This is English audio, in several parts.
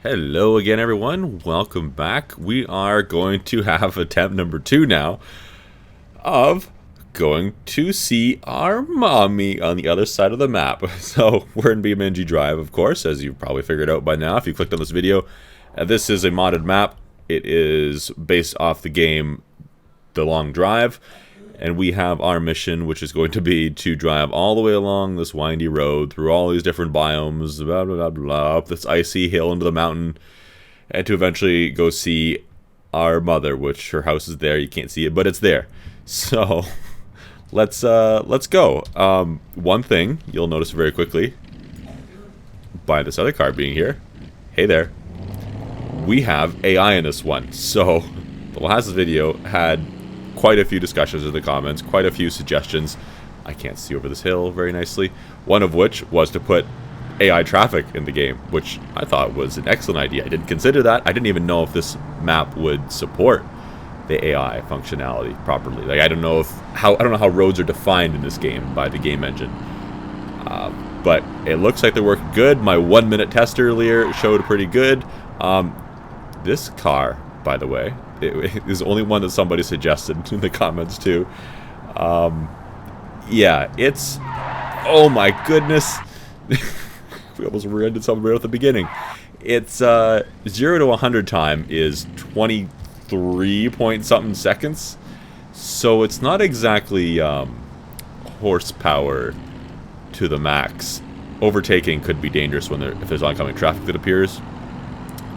Hello again, everyone. Welcome back. We are going to have attempt number 2 now of going to see our mommy on the other side of the map. So we're in BeamNG.drive, of course, as you've probably figured out by now if you clicked on this video. This is a modded map. It is based off the game The Long Drive. And we have our mission, which is going to be to drive all the way along this windy road through all these different biomes, blah, blah, blah, blah, up this icy hill into the mountain, and to eventually go see our mother, which her house is there. You can't see it, but it's there. So let's go. One thing you'll notice very quickly by this other car being here. Hey there. We have AI in this one. So the last video had quite a few discussions in the comments, quite a few suggestions. I can't see over this hill very nicely. One of which was to put AI traffic in the game, which I thought was an excellent idea. I didn't consider that. I didn't even know if this map would support the AI functionality properly. Like I don't know how roads are defined in this game by the game engine. But it looks like they're working good. My 1-minute test earlier showed pretty good. This car, by the way, it is the only one that somebody suggested in the comments too. Yeah, it's... Oh my goodness! We almost ended something right at the beginning. It's 0 to 100 time is 23 point something seconds. So it's not exactly horsepower to the max. Overtaking could be dangerous when if there's oncoming traffic that appears,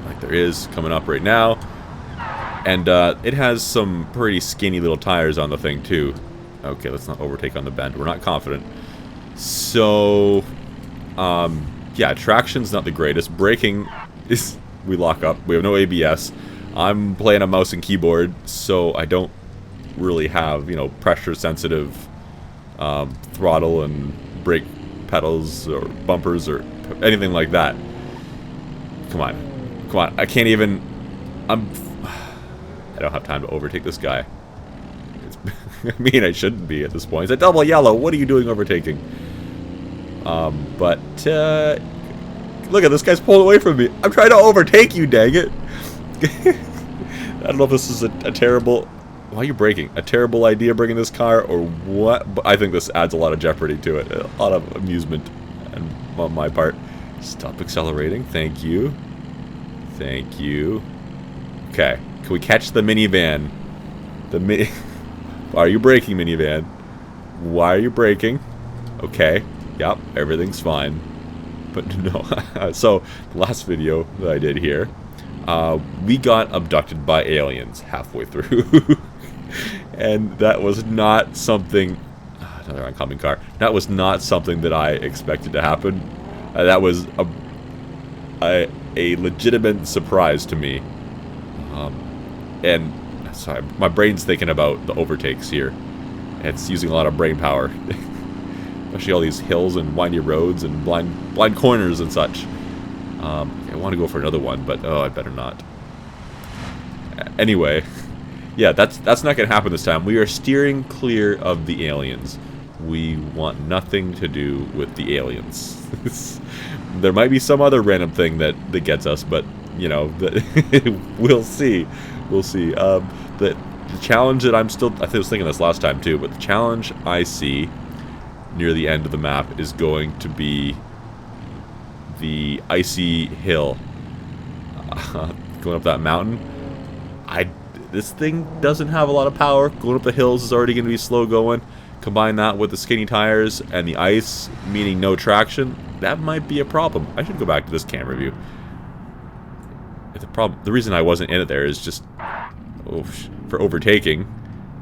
like there is coming up right now. And it has some pretty skinny little tires on the thing too. Okay, let's not overtake on the bend. We're not confident. So, yeah, traction's not the greatest. Braking is... We lock up. We have no ABS. I'm playing a mouse and keyboard, so I don't really have, you know, pressure-sensitive throttle and brake pedals or bumpers or anything like that. Come on. Come on. I can't even... I don't have time to overtake this guy. I mean, I shouldn't be at this point. It's a double yellow. What are you doing overtaking? But look at this guy's pulling away from me. I'm trying to overtake you, dang it. I don't know if this is a terrible... Why are you braking? A terrible idea bringing this car or what? But I think this adds a lot of jeopardy to it. A lot of amusement on my part. Stop accelerating. Thank you. Thank you. Okay. Can we catch the minivan? Why are you braking, minivan? Why are you braking? Okay. Yep. Everything's fine. But no. So, the last video that I did here, we got abducted by aliens halfway through. And that was not something... Another oncoming car. That was not something that I expected to happen. That was a legitimate surprise to me. And sorry, my brain's thinking about the overtakes here. It's using a lot of brain power, especially all these hills and windy roads and blind corners and such. I want to go for another one, but oh, I better not. Anyway, yeah, that's not gonna happen this time. We are steering clear of the aliens. We want nothing to do with the aliens. There might be some other random thing that gets us, but you know, we'll see. We'll see. The challenge that I was thinking this last time too, but the challenge I see near the end of the map is going to be the icy hill. Going up that mountain. This thing doesn't have a lot of power. Going up the hills is already going to be slow going. Combine that with the skinny tires and the ice, meaning no traction, that might be a problem. I should go back to this camera view. The reason I wasn't in it there is just for overtaking.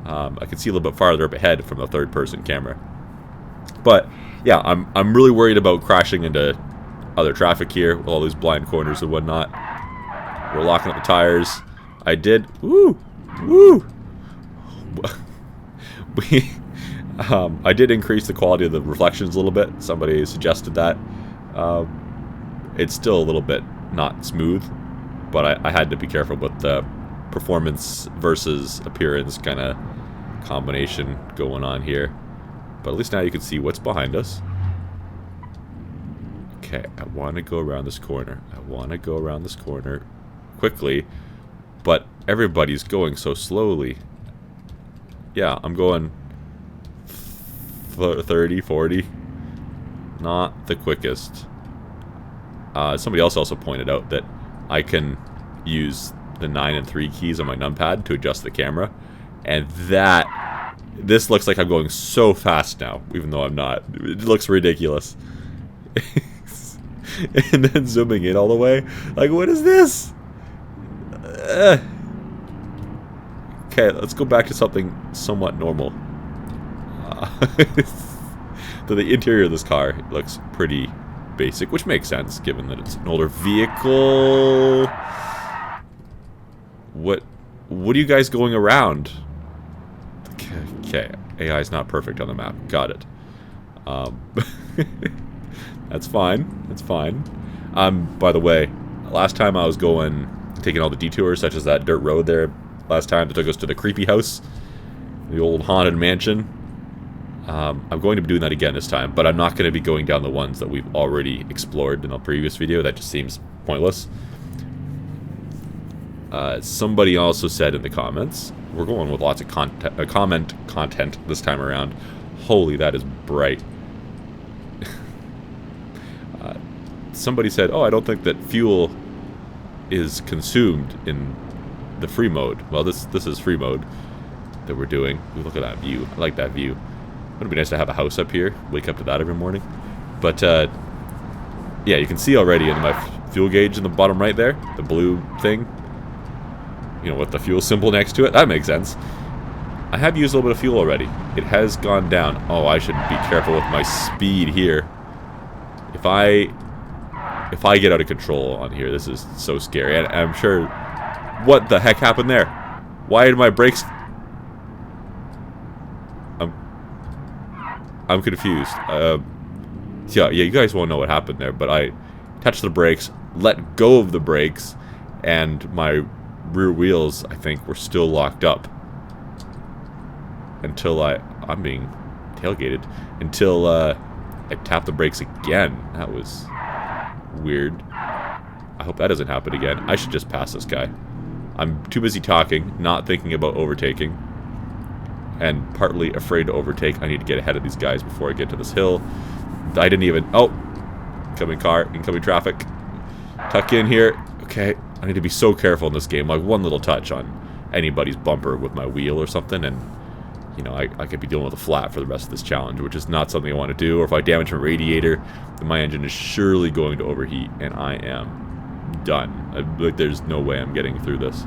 I could see a little bit farther up ahead from the third-person camera. But yeah, I'm really worried about crashing into other traffic here with all these blind corners and whatnot. We're locking up the tires. I did. Woo, woo. I did increase the quality of the reflections a little bit. Somebody suggested that. It's still a little bit not smooth. But I had to be careful with the performance versus appearance kind of combination going on here. But at least now you can see what's behind us. Okay, I want to go around this corner. I want to go around this corner quickly, but everybody's going so slowly. Yeah, I'm going 30, 40. Not the quickest. Somebody else also pointed out that I can use the 9 and 3 keys on my numpad to adjust the camera, and this looks like I'm going so fast now, even though I'm not. It looks ridiculous. And then zooming in all the way, like, what is this? Okay, let's go back to something somewhat normal. The interior of this car looks pretty basic, which makes sense given that it's an older vehicle. What are you guys going around? Okay, AI is not perfect on the map. Got it. That's fine. That's fine. By the way, last time I was taking all the detours, such as that dirt road there last time that took us to the creepy house, the old haunted mansion. I'm going to be doing that again this time, but I'm not going to be going down the ones that we've already explored in a previous video. That just seems pointless. Somebody also said in the comments, we're going with lots of comment content this time around. Holy, that is bright. Somebody said, oh, I don't think that fuel is consumed in the free mode. Well, this is free mode that we're doing. Ooh, look at that view. I like that view. It would be nice to have a house up here. Wake up to that every morning. But, yeah, you can see already in my fuel gauge in the bottom right there, the blue thing. You know, with the fuel symbol next to it. That makes sense. I have used a little bit of fuel already. It has gone down. Oh, I should be careful with my speed here. If I get out of control on here, this is so scary. And I'm sure... What the heck happened there? Why did my brakes... I'm confused. Yeah, you guys won't know what happened there, but I touched the brakes, let go of the brakes, and my rear wheels, I think, were still locked up. Until I'm being tailgated. Until I tapped the brakes again. That was weird. I hope that doesn't happen again. I should just pass this guy. I'm too busy talking, not thinking about overtaking. And partly afraid to overtake. I need to get ahead of these guys before I get to this hill. I didn't even... Oh! Incoming car, incoming traffic. Tuck in here. Okay, I need to be so careful in this game. Like, one little touch on anybody's bumper with my wheel or something, and, you know, I could be dealing with a flat for the rest of this challenge, which is not something I want to do. Or if I damage my radiator, then my engine is surely going to overheat, and I am done. Like, there's no way I'm getting through this.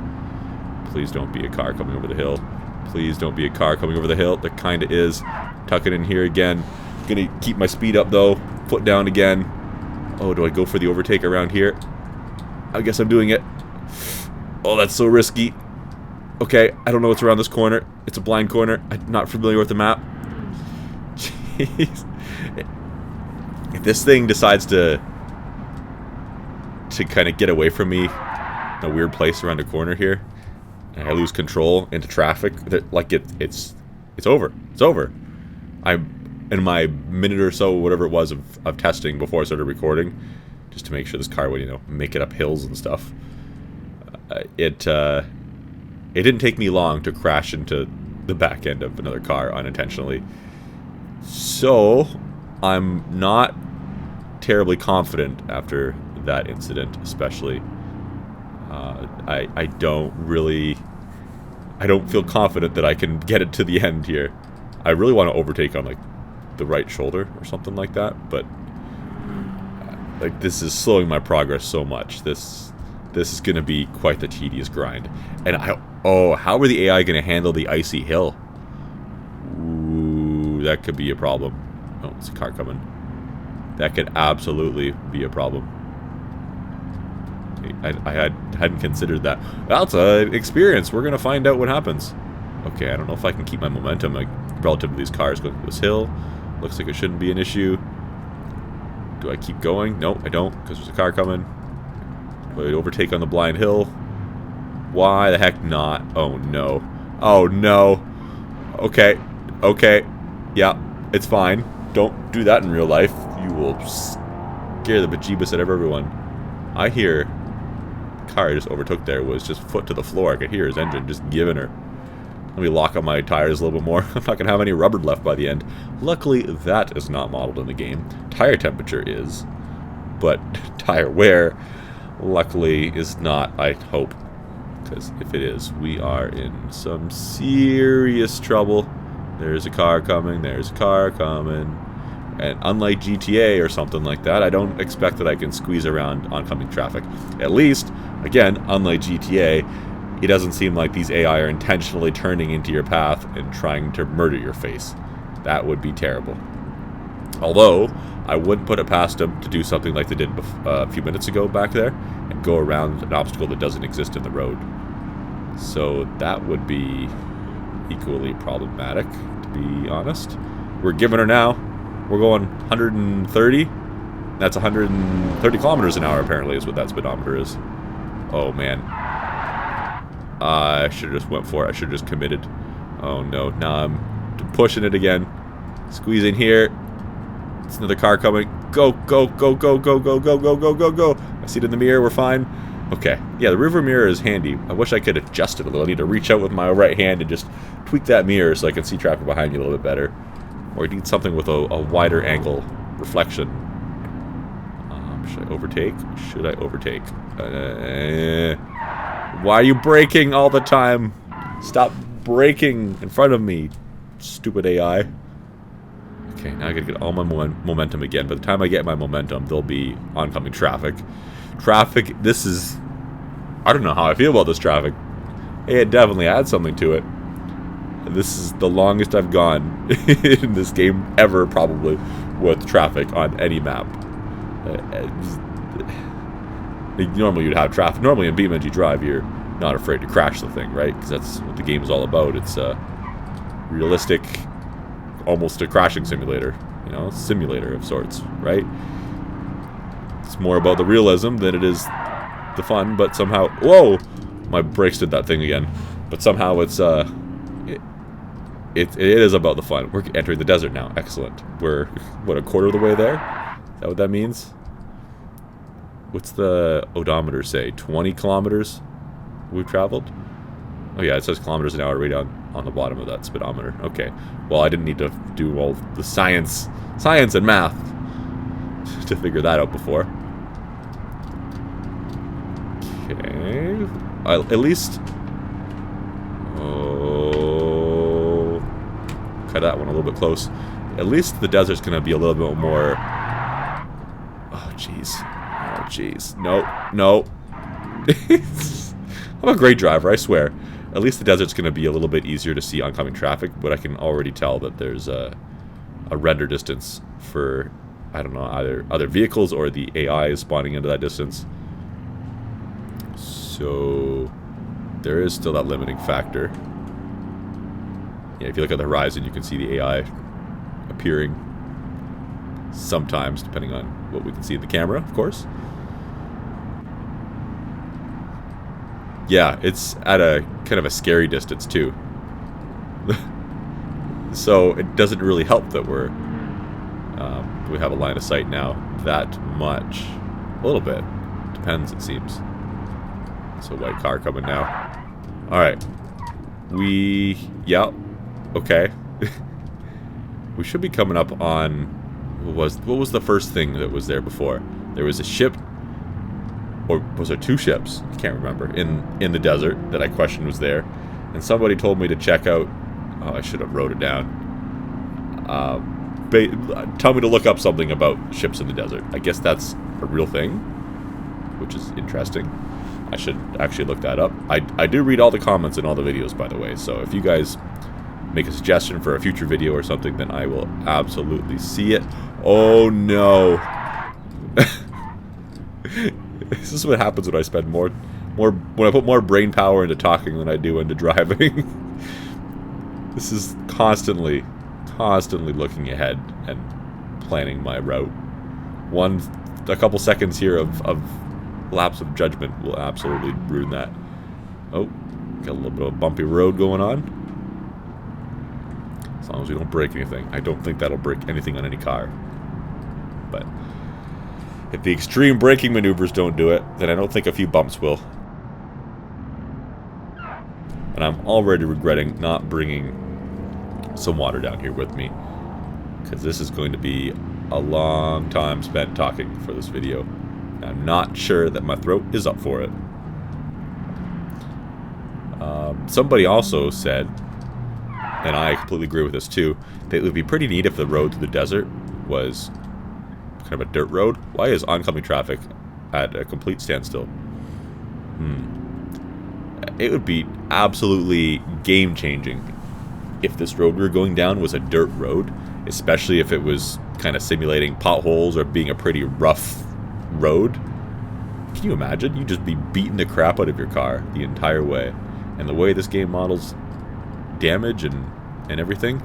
Please don't be a car coming over the hill. Please don't be a car coming over the hill. There kind of is. Tuck it in here again. Gonna keep my speed up, though. Foot down again. Oh, do I go for the overtake around here? I guess I'm doing it. Oh, that's so risky. Okay, I don't know what's around this corner. It's a blind corner. I'm not familiar with the map. Jeez. If this thing decides to kind of get away from me in a weird place around a corner here, and I lose control into traffic, like it's over. It's over. In my minute or so, whatever it was of testing before I started recording, just to make sure this car would, you know, make it up hills and stuff. It didn't take me long to crash into the back end of another car unintentionally. So, I'm not terribly confident after that incident, especially. I don't feel confident that I can get it to the end here. I really want to overtake on, like, the right shoulder or something like that, but like, this is slowing my progress so much. This is going to be quite the tedious grind. And how are the AI going to handle the icy hill? Ooh, that could be a problem. Oh, it's a car coming. That could absolutely be a problem. I hadn't considered that. That's an experience. We're going to find out what happens. Okay, I don't know if I can keep my momentum, like, relative to these cars going through this hill. Looks like it shouldn't be an issue. Do I keep going? No, I don't, because there's a car coming. Do I overtake on the blind hill? Why the heck not? Oh, no. Oh, no. Okay. Okay. Yeah, it's fine. Don't do that in real life. You will scare the bejeebus out of everyone. I hear the car I just overtook there was just foot to the floor. I could hear his engine just giving her. Let me lock up my tires a little bit more. I'm not going to have any rubber left by the end. Luckily, that is not modeled in the game. Tire temperature is, but tire wear, luckily, is not, I hope. Because if it is, we are in some serious trouble. There's a car coming, there's a car coming. And unlike GTA or something like that, I don't expect that I can squeeze around oncoming traffic. At least, again, unlike GTA, it doesn't seem like these AI are intentionally turning into your path and trying to murder your face. That would be terrible. Although, I wouldn't put it past them to do something like they did a few minutes ago back there and go around an obstacle that doesn't exist in the road. So that would be equally problematic, to be honest. We're giving her now. We're going 130. That's 130 kilometers an hour, apparently, is what that speedometer is. Oh, man. I should have just went for it. I should have just committed. Oh, no. Now I'm pushing it again. Squeezing here. It's another car coming. Go, go, go, go, go, go, go, go, go, go, go. I see it in the mirror. We're fine. Okay. Yeah, the rearview mirror is handy. I wish I could adjust it a little. I need to reach out with my right hand and just tweak that mirror so I can see traffic behind me a little bit better. Or you need something with a wider angle reflection. Should I overtake? Should I overtake? Why are you braking all the time? Stop braking in front of me, stupid AI. Okay, now I gotta get all my momentum again. By the time I get my momentum, there'll be oncoming traffic. Traffic, this is... I don't know how I feel about this traffic. Hey, it definitely adds something to it. This is the longest I've gone in this game ever, probably, with traffic on any map. Normally you'd have traffic. Normally in BeamNG.drive you're not afraid to crash the thing, right? Because that's what the game is all about. It's a realistic, almost a crashing simulator. You know, simulator of sorts, right? It's more about the realism than it is the fun, but somehow... Whoa! My brakes did that thing again. But somehow it's... It is about the fun. We're entering the desert now. Excellent. We're, what, a quarter of the way there? Is that what that means? What's the odometer say? 20 kilometers we've traveled? Oh yeah, it says kilometers an hour right on the bottom of that speedometer. Okay. Well, I didn't need to do all the science and math to figure that out before. Okay. At least... Oh... Cut that one a little bit close. At least the desert's gonna be a little bit more... Oh, jeez. Oh, jeez. No. No. I'm a great driver, I swear. At least the desert's gonna be a little bit easier to see oncoming traffic, but I can already tell that there's a render distance for, I don't know, either other vehicles or the AI is spawning into that distance. So there is still that limiting factor. Yeah, if you look at the horizon, you can see the AI appearing sometimes, depending on what we can see in the camera, of course. Yeah, it's at a kind of a scary distance, too. So it doesn't really help that we have a line of sight now that much. A little bit. Depends, it seems. It's a white car coming now. Alright. Yeah. Okay. We should be coming up on... What was the first thing that was there before? There was a ship... Or was there two ships? I can't remember. In the desert that I questioned was there. And somebody told me to check out... Oh, I should have wrote it down. Tell me to look up something about ships in the desert. I guess that's a real thing. Which is interesting. I should actually look that up. I do read all the comments in all the videos, by the way. So if you guys make a suggestion for a future video or something, then I will absolutely see it. Oh no. This is what happens when I spend when I put more brain power into talking than I do into driving. This is constantly looking ahead and planning my route. A couple seconds here of lapse of judgment will absolutely ruin that. Oh, got a little bit of a bumpy road going on. As long as we don't break anything. I don't think that'll break anything on any car. But If the extreme braking maneuvers don't do it, then I don't think a few bumps will. And I'm already regretting not bringing some water down here with me, because this is going to be a long time spent talking for this video. I'm not sure that my throat is up for it. Somebody also said, and I completely agree with this too, that it would be pretty neat if the road through the desert was kind of a dirt road. Why is oncoming traffic at a complete standstill? It would be absolutely game-changing if this road we were going down was a dirt road, especially if it was kind of simulating potholes or being a pretty rough road. Can you imagine? You'd just be beating the crap out of your car the entire way. And the way this game models damage and everything,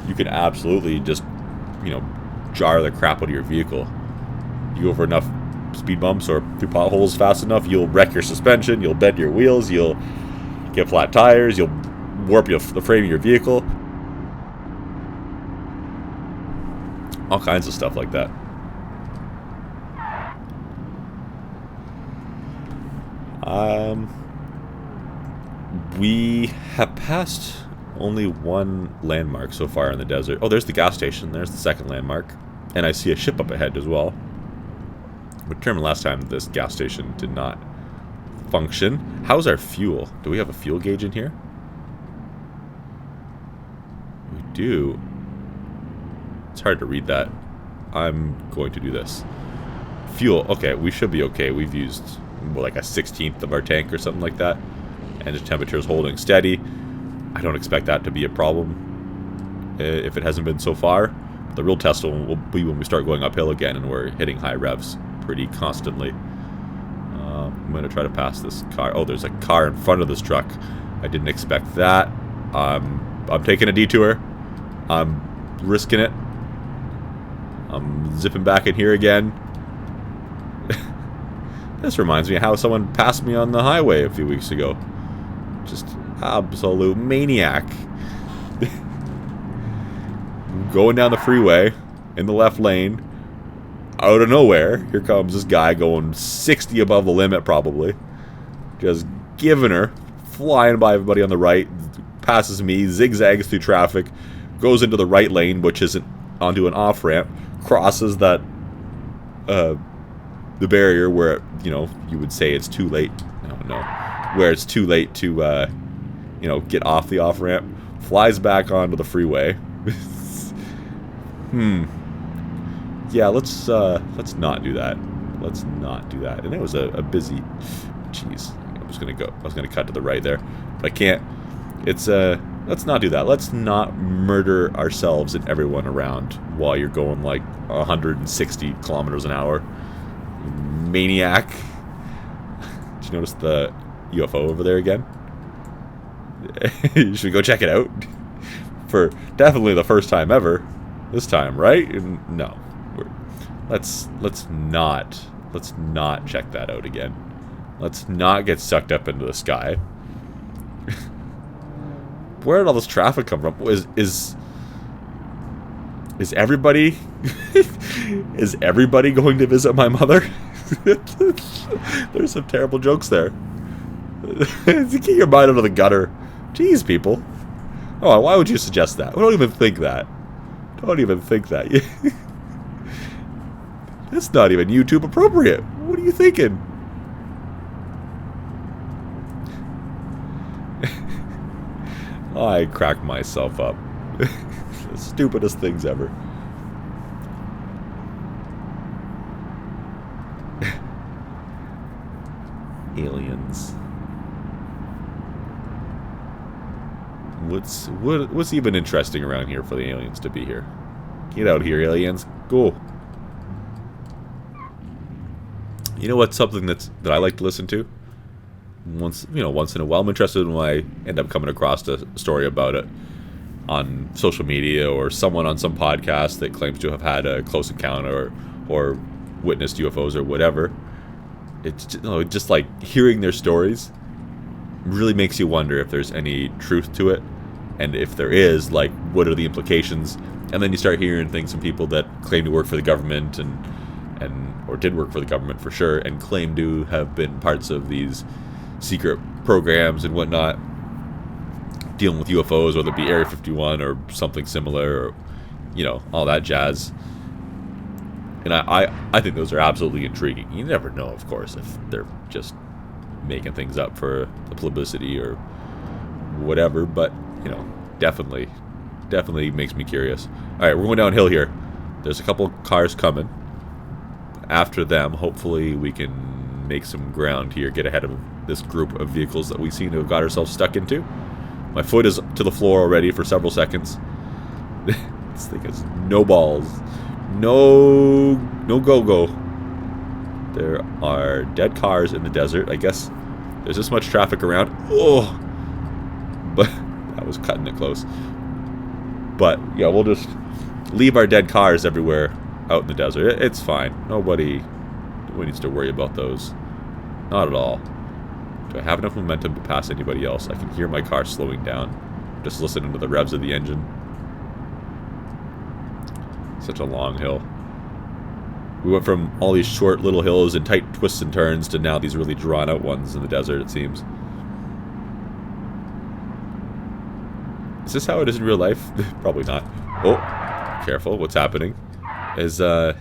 you can absolutely just, you know, jar the crap out of your vehicle. You go over enough speed bumps or through potholes fast enough, you'll wreck your suspension, you'll bend your wheels, you'll get flat tires, you'll warp the frame of your vehicle. All kinds of stuff like that. We have passed only one landmark so far in the desert. Oh, there's the gas station. There's the second landmark. And I see a ship up ahead as well. We determined last time this gas station did not function. How's our fuel? Do we have a fuel gauge in here? We do. It's hard to read that. I'm going to do this. Fuel. Okay, we should be okay. We've used like a 1/16 of our tank or something like that. And the temperature is holding steady. I don't expect that to be a problem if it hasn't been so far. The real test will be when we start going uphill again and we're hitting high revs pretty constantly. I'm going to try to pass this car. Oh, there's a car in front of this truck. I didn't expect that. I'm taking a detour. I'm risking it. I'm zipping back in here again. This reminds me of how someone passed me on the highway a few weeks ago. Just absolute maniac. Going down the freeway in the left lane, out of nowhere, here comes this guy going 60 above the limit probably. Just giving her, flying by everybody on the right, passes me, zigzags through traffic, goes into the right lane, which isn't onto an off-ramp, crosses that the barrier where, you know, you would say it's too late. No, where it's too late to you know, get off the off-ramp, flies back onto the freeway. Yeah, let's not do that. Let's not do that. And it was a busy. Jeez, I was gonna cut to the right there, but I can't. It's let's not do that. Let's not murder ourselves and everyone around while you're going like 160 kilometers an hour. Maniac. Did you notice the UFO over there again? Should we go check it out? For definitely the first time ever. This time, right? No. Let's not check that out again. Let's not get sucked up into the sky. Where did all this traffic come from? Is everybody is everybody going to visit my mother? There's some terrible jokes there. Get your mind out of the gutter. Jeez, people. Oh, why would you suggest that? Don't even think that. Don't even think that. That's not even YouTube appropriate. What are you thinking? I crack myself up. The stupidest things ever. Aliens. What's even interesting around here for the aliens to be here? Get out here, aliens. Go. You know what's something that I like to listen to? Once in a while. I'm interested when I end up coming across a story about it on social media or someone on some podcast that claims to have had a close encounter or witnessed UFOs or whatever. It's just like hearing their stories really makes you wonder if there's any truth to it, and if there is, like, what are the implications? And then you start hearing things from people that claim to work for the government and or did work for the government for sure, and claimed to have been parts of these secret programs and whatnot, dealing with UFOs, whether it be Area 51 or something similar, or, you know, all that jazz. And I think those are absolutely intriguing. You never know, of course, if they're just making things up for the publicity or whatever, but, you know, definitely makes me curious. Alright, we're going downhill here. There's a couple cars coming. After them, hopefully we can make some ground here, get ahead of this group of vehicles that we seem to have got ourselves stuck into. My foot is to the floor already for several seconds. This thing has no balls. No go-go. There are dead cars in the desert. I guess there's this much traffic around. Oh! But that was cutting it close. But, yeah, we'll just leave our dead cars everywhere out in the desert. It's fine. Nobody needs to worry about those. Not at all. Do I have enough momentum to pass anybody else? I can hear my car slowing down. Just listening to the revs of the engine. Such a long hill. We went from all these short little hills and tight twists and turns to now these really drawn out ones in the desert, it seems. Is this how it is in real life? Probably not. Oh, careful. What's happening? Are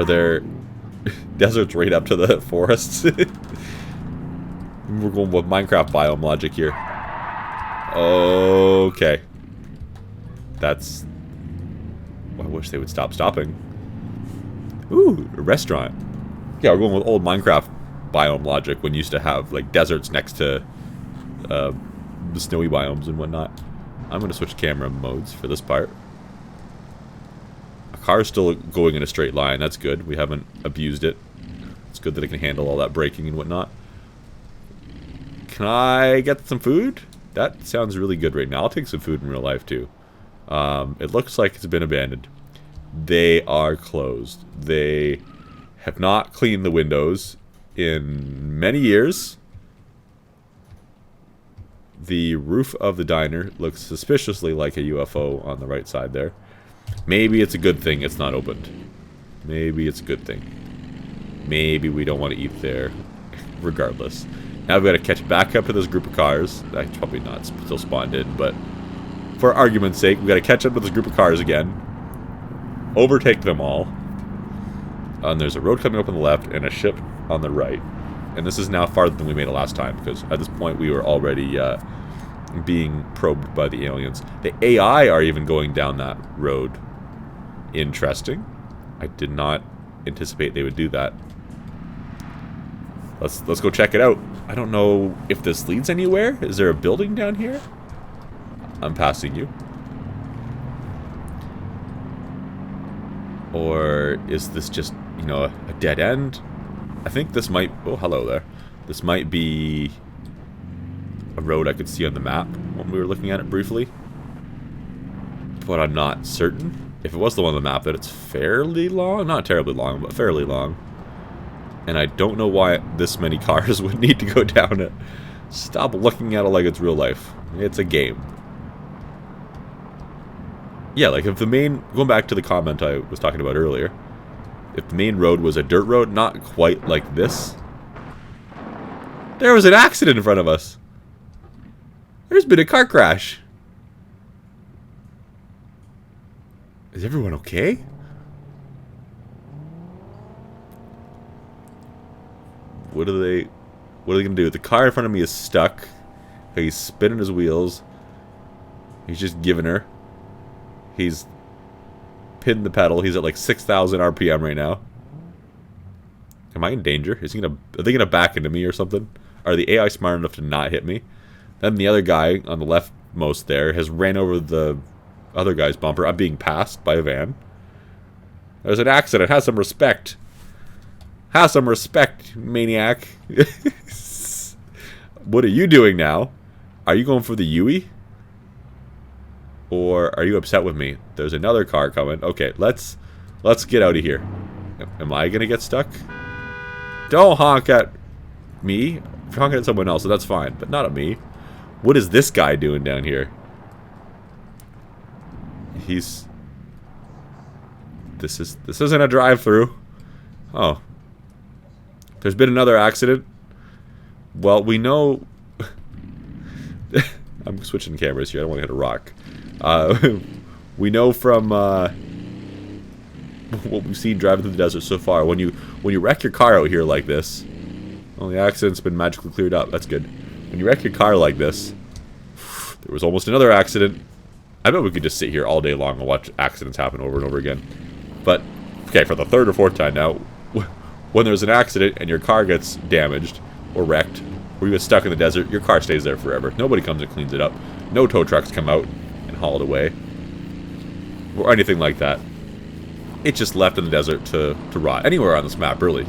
there deserts right up to the forests? We're going with Minecraft biome logic here. Okay. That's... I wish they would stop stopping. Ooh, a restaurant. Yeah, we're going with old Minecraft biome logic when you used to have, like, deserts next to the snowy biomes and whatnot. I'm going to switch camera modes for this part. A car is still going in a straight line. That's good. We haven't abused it. It's good that it can handle all that braking and whatnot. Can I get some food? That sounds really good right now. I'll take some food in real life, too. It looks like it's been abandoned. They are closed. They have not cleaned the windows in many years. The roof of the diner looks suspiciously like a UFO on the right side there. Maybe it's a good thing it's not opened. Maybe it's a good thing. Maybe we don't want to eat there. Regardless. Now we've got to catch back up to this group of cars. That's probably not still spawned in, but for argument's sake, we've got to catch up to this group of cars again. Overtake them all. And there's a road coming up on the left and a ship on the right. And this is now farther than we made it last time, because at this point we were already being probed by the aliens. The AI are even going down that road. Interesting. I did not anticipate they would do that. Let's go check it out. I don't know if this leads anywhere. Is there a building down here? I'm passing you. Or is this just, you know, a dead end? I think this might... Oh, hello there. This might be a road I could see on the map when we were looking at it briefly. But I'm not certain. If it was the one on the map, that it's fairly long. Not terribly long, but fairly long. And I don't know why this many cars would need to go down it. Stop looking at it like it's real life. It's a game. Yeah, like if the main... Going back to the comment I was talking about earlier. If the main road was a dirt road, not quite like this. There was an accident in front of us. There's been a car crash. Is everyone okay? What are they gonna do? The car in front of me is stuck. He's spinning his wheels. He's just giving her. He's pinned the pedal. He's at like 6,000 RPM right now. Am I in danger? Are they gonna back into me or something? Are the AI smart enough to not hit me? Then the other guy on the leftmost there has ran over the other guy's bumper. I'm being passed by a van. There's an accident. Have some respect. Have some respect, maniac. What are you doing now? Are you going for the Yui? Or are you upset with me? There's another car coming. Okay, let's get out of here. Am I gonna get stuck? Don't honk at me. If you're honking at someone else, so that's fine, but not at me. What is this guy doing down here? This isn't a drive-through. Oh. There's been another accident. Well, we know... I'm switching cameras here. I don't want to hit a rock. We know from what we've seen driving through the desert so far, when you wreck your car out here like this... Well, the accident's been magically cleared up. That's good. When you wreck your car like this... There was almost another accident. I bet we could just sit here all day long and watch accidents happen over and over again. But, okay, for the third or fourth time now, when there's an accident and your car gets damaged or wrecked, or you get stuck in the desert, your car stays there forever. Nobody comes and cleans it up. No tow trucks come out and haul it away. Or anything like that. It's just left in the desert to rot. Anywhere on this map, really.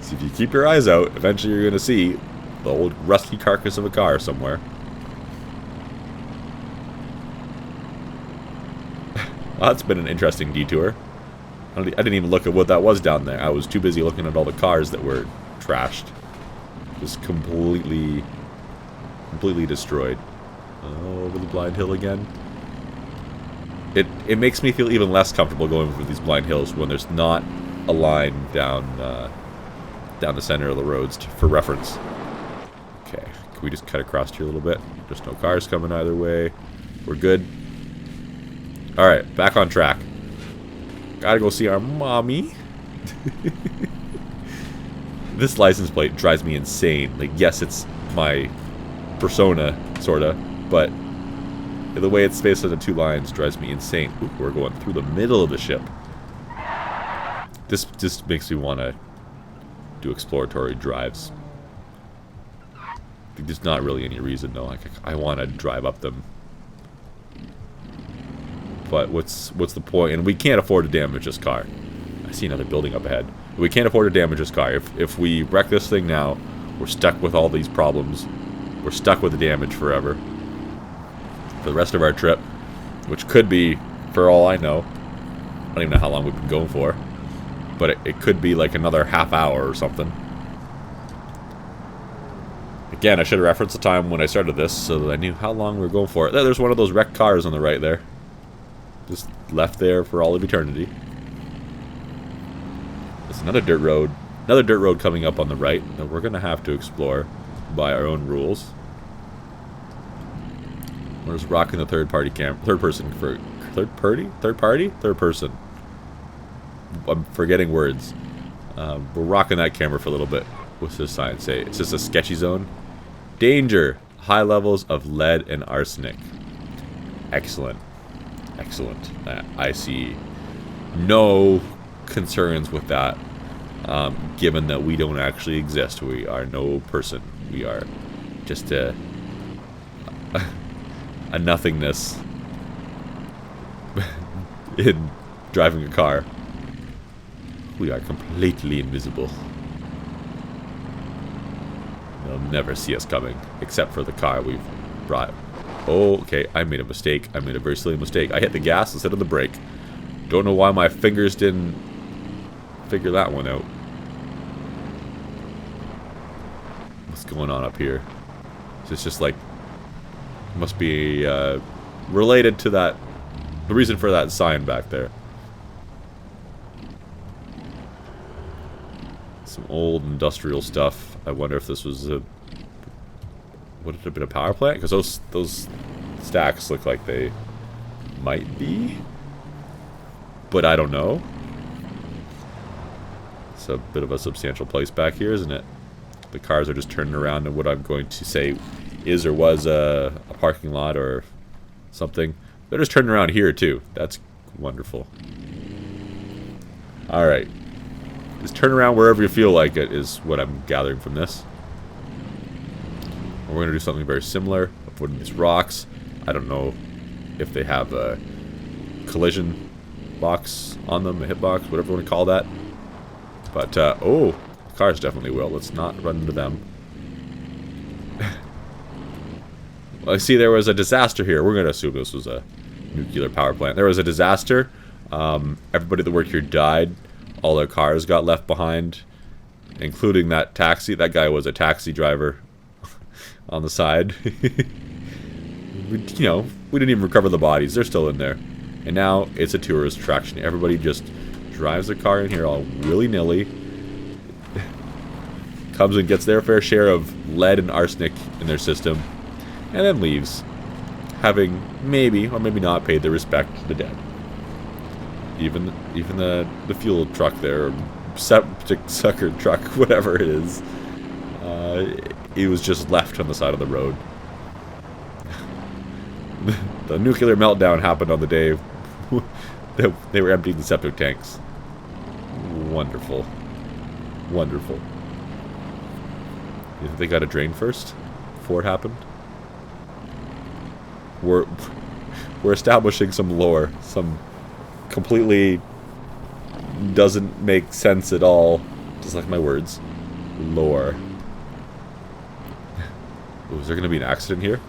So if you keep your eyes out, eventually you're going to see the old rusty carcass of a car somewhere. Well, that's been an interesting detour. I didn't even look at what that was down there. I was too busy looking at all the cars that were trashed. Just completely destroyed. Over the blind hill again. It makes me feel even less comfortable going over these blind hills when there's not a line down the center of the roads for reference. Okay, can we just cut across here a little bit? There's no cars coming either way. We're good. Alright, back on track. Gotta go see our mommy. This license plate drives me insane. Like, yes, it's my persona, sorta, but the way it's spaced into two lines drives me insane. Ooh, we're going through the middle of the ship. This just makes me want to do exploratory drives. There's not really any reason, though. Like, I want to drive up them. But what's the point? And we can't afford to damage this car. I see another building up ahead. We can't afford to damage this car. If we wreck this thing now, we're stuck with all these problems. We're stuck with the damage forever. For the rest of our trip. Which could be, for all I know, I don't even know how long we've been going for. But it could be like another half hour or something. Again, I should have referenced the time when I started this so that I knew how long we were going for. There's one of those wrecked cars on the right there. Just left there for all of eternity. There's another dirt road. Another dirt road coming up on the right that we're going to have to explore by our own rules. We're just rocking the third person. Third person. I'm forgetting words. We're rocking that camera for a little bit. What's this sign say? It's just a sketchy zone. Danger. High levels of lead and arsenic. Excellent. Excellent. I see no concerns with that. Given that we don't actually exist. We are no person. We are just a nothingness in driving a car. We are completely invisible. They'll never see us coming, except for the car we've brought. Oh, okay, I made a mistake. I made a very silly mistake. I hit the gas instead of the brake. Don't know why my fingers didn't figure that one out. What's going on up here? Is this just like... Must be related to that... The reason for that sign back there. Some old industrial stuff. I wonder if this was a... Would it have been a power plant? Because those stacks look like they might be. But I don't know. It's a bit of a substantial place back here, isn't it? The cars are just turning around in what I'm going to say is or was a parking lot or something. They're just turning around here too. That's wonderful. Alright. Just turn around wherever you feel like it is what I'm gathering from this. We're going to do something very similar. Avoiding these rocks. I don't know if they have a collision box on them, a hitbox, whatever you want to call that. But, oh, the cars definitely will. Let's not run into them. Well, I see there was a disaster here. We're going to assume this was a nuclear power plant. There was a disaster. Everybody that worked here died. All their cars got left behind, including that taxi. That guy was a taxi driver on the side. You know, we didn't even recover the bodies. They're still in there. And now it's a tourist attraction. Everybody just drives their car in here all willy-nilly. Comes and gets their fair share of lead and arsenic in their system. And then leaves. Having maybe or maybe not paid their respect to the dead. Even the fuel truck there, septic sucker truck, whatever it is, it was just left on the side of the road. The nuclear meltdown happened on the day they were emptying the septic tanks. Wonderful. Wonderful. You think they got a drain first before it happened? We're establishing some lore, some completely doesn't make sense at all, just like my words. Lore. Ooh, is there gonna be an accident here?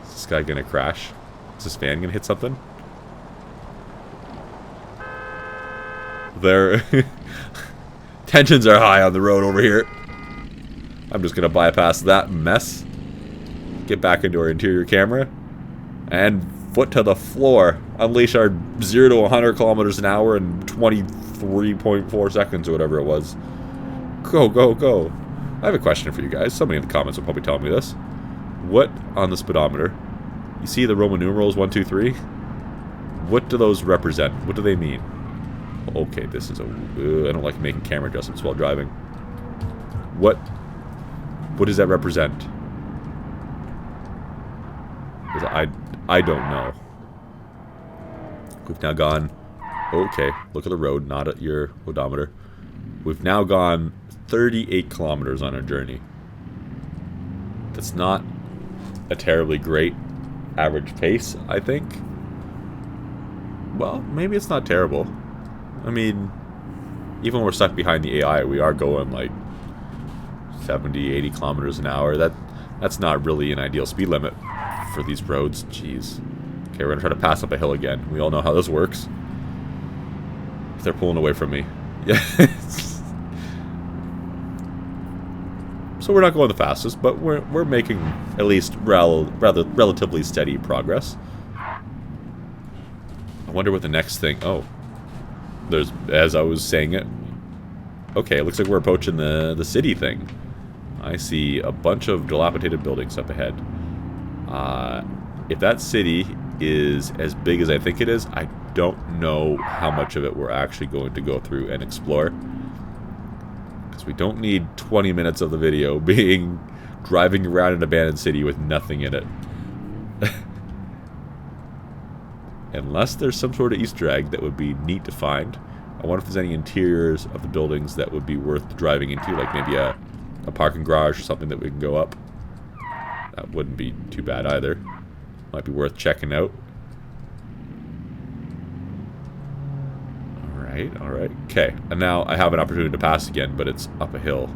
Is this guy gonna crash? Is this van gonna hit something? There. Tensions are high on the road over here. I'm just gonna bypass that mess. Get back into our interior camera. And foot to the floor. Unleash our 0 to 100 kilometers an hour in 23.4 seconds or whatever it was. Go, go, go. I have a question for you guys. Somebody in the comments will probably tell me this. What on the speedometer? You see the Roman numerals 1, 2, 3? What do those represent? What do they mean? Okay, this is a... I don't like making camera adjustments while driving. What does that represent? I don't know. We've now gone... Okay, look at the road, not at your odometer. We've now gone 38 kilometers on our journey. That's not a terribly great average pace, I think. Well, maybe it's not terrible. I mean, even when we're stuck behind the AI, we are going like 70, 80 kilometers an hour. That's not really an ideal speed limit for these roads. Jeez. Okay, we're gonna try to pass up a hill again. We all know how this works. They're pulling away from me. Yeah. So we're not going the fastest, but we're making at least relatively steady progress. I wonder what the next thing... Oh. There's... As I was saying it... Okay, it looks like we're approaching the city thing. I see a bunch of dilapidated buildings up ahead. If that city is as big as I think it is, I don't know how much of it we're actually going to go through and explore. Because we don't need 20 minutes of the video being driving around an abandoned city with nothing in it. Unless there's some sort of Easter egg that would be neat to find. I wonder if there's any interiors of the buildings that would be worth driving into, like maybe a parking garage or something that we can go up. That wouldn't be too bad either. Might be worth checking out. Alright, alright. Okay, and now I have an opportunity to pass again, but it's up a hill.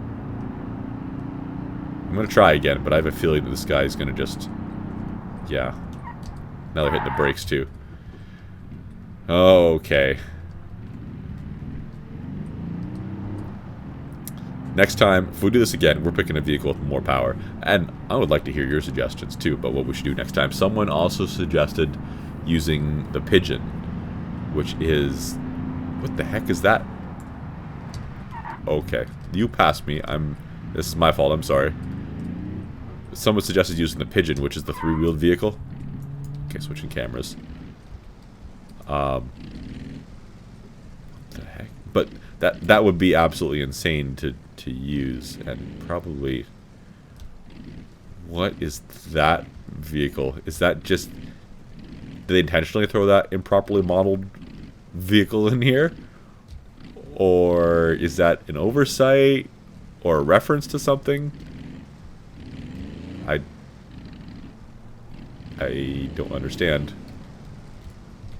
I'm gonna try again, but I have a feeling that this guy's gonna just... Yeah. Now they're hitting the brakes too. Okay. Next time, if we do this again, we're picking a vehicle with more power. And I would like to hear your suggestions too about what we should do next time. Someone also suggested using the pigeon, which is... What the heck is that? Okay. You passed me. This is my fault. I'm sorry. Someone suggested using the pigeon, which is the 3-wheeled vehicle. Okay, switching cameras. What the heck? But that would be absolutely insane to use, and probably... What is that vehicle? Is that just... Did they intentionally throw that improperly modeled vehicle in here? Or is that an oversight? Or a reference to something? I don't understand.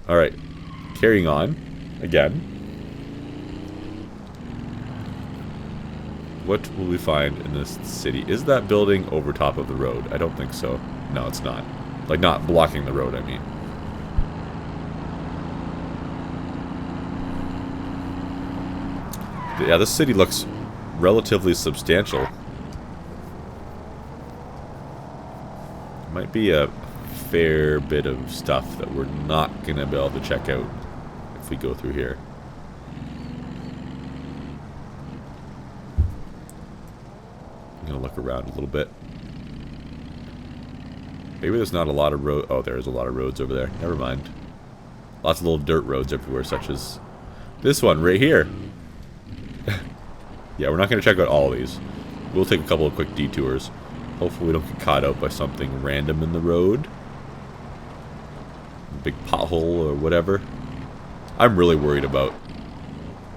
Alright. Carrying on. Again. What will we find in this city? Is that building over top of the road? I don't think so. No, it's not. Like, not blocking the road, I mean. Yeah, this city looks relatively substantial. Might be a fair bit of stuff that we're not going to be able to check out if we go through here. I'm going to look around a little bit. Maybe there's not a lot of road. Oh, there's a lot of roads over there. Never mind. Lots of little dirt roads everywhere, such as this one right here. Yeah, we're not going to check out all these. We'll take a couple of quick detours. Hopefully we don't get caught out by something random in the road. A big pothole or whatever. I'm really worried about...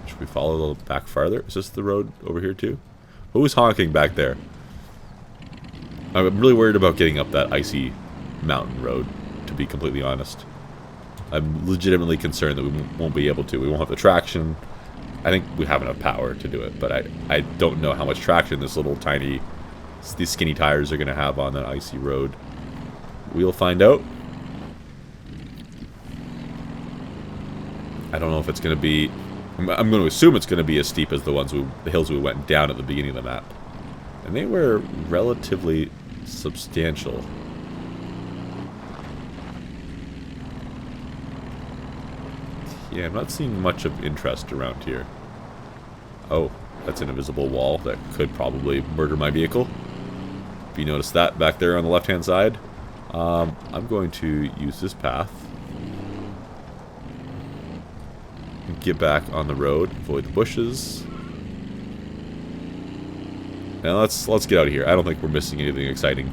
Should we follow a little back farther? Is this the road over here too? Who's honking back there? I'm really worried about getting up that icy mountain road, to be completely honest. I'm legitimately concerned that we won't be able to. We won't have the traction. I think we have enough power to do it, but I don't know how much traction these skinny tires are going to have on that icy road. We'll find out. I don't know if it's going to be... I'm going to assume it's going to be as steep as the hills we went down at the beginning of the map. And they were relatively substantial. Yeah, I'm not seeing much of interest around here. Oh, that's an invisible wall that could probably murder my vehicle. If you notice that back there on the left-hand side. I'm going to use this path. Get back on the road, avoid the bushes. Now let's get out of here. I don't think we're missing anything exciting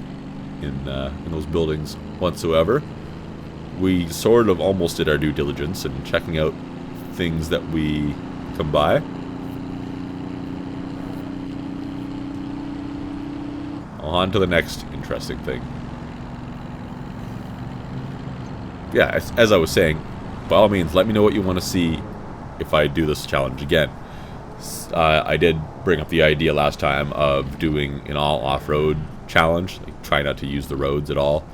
in those buildings whatsoever. We sort of almost did our due diligence in checking out things that we come by. On to the next interesting thing. Yeah, as I was saying, by all means, let me know what you want to see if I do this challenge again. I did bring up the idea last time of doing an all off-road challenge, like try not to use the roads at all.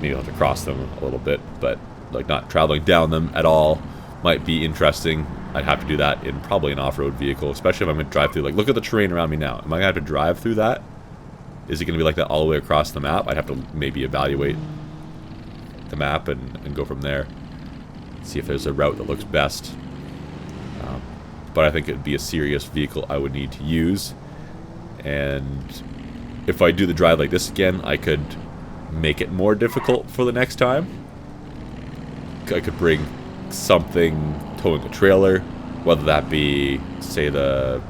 Maybe I'll have to cross them a little bit, but like not traveling down them at all might be interesting. I'd have to do that in probably an off-road vehicle, especially if I'm going to drive through. Like, look at the terrain around me now. Am I going to have to drive through that? Is it going to be like that all the way across the map? I'd have to maybe evaluate the map and go from there. See if there's a route that looks best. But I think it'd be a serious vehicle I would need to use. And if I do the drive like this again, I could make it more difficult for the next time. I could bring something towing a trailer, whether that be, say, the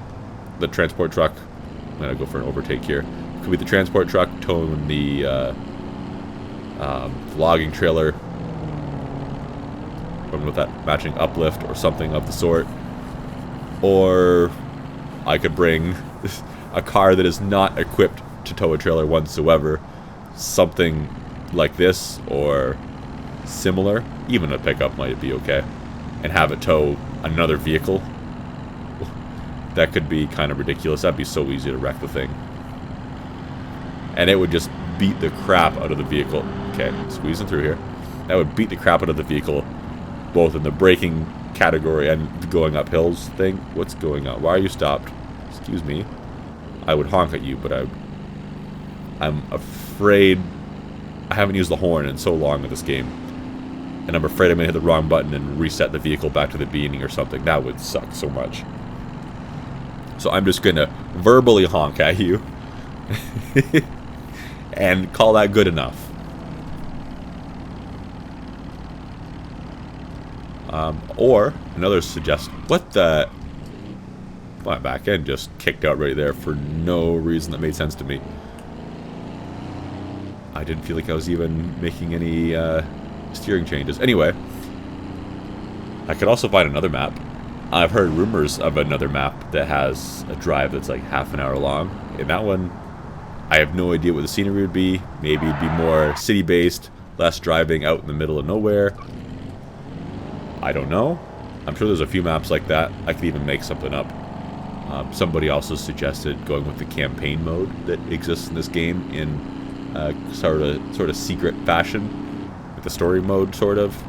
transport truck. I'm going to go for an overtake here. It could be the transport truck towing the logging trailer, with that matching uplift or something of the sort. Or I could bring a car that is not equipped to tow a trailer whatsoever. Something like this or similar. Even a pickup might be okay. And have it tow another vehicle. That could be kind of ridiculous. That'd be so easy to wreck the thing. And it would just beat the crap out of the vehicle. Okay, squeezing through here. That would beat the crap out of the vehicle, both in the braking category and going up hills thing. What's going on? Why are you stopped? Excuse me. I would honk at you, but I'm afraid I haven't used the horn in so long in this game. And I'm afraid I'm going to hit the wrong button and reset the vehicle back to the beginning or something. That would suck so much. So I'm just going to verbally honk at you. And call that good enough. Or another suggestion. What the? My back end just kicked out right there for no reason that made sense to me. I didn't feel like I was even making any steering changes. Anyway, I could also find another map. I've heard rumors of another map that has a drive that's like half an hour long. In that one, I have no idea what the scenery would be. Maybe it'd be more city-based, less driving out in the middle of nowhere. I don't know. I'm sure there's a few maps like that. I could even make something up. Somebody also suggested going with the campaign mode that exists in this game in sort of secret fashion, with the story mode, sort of.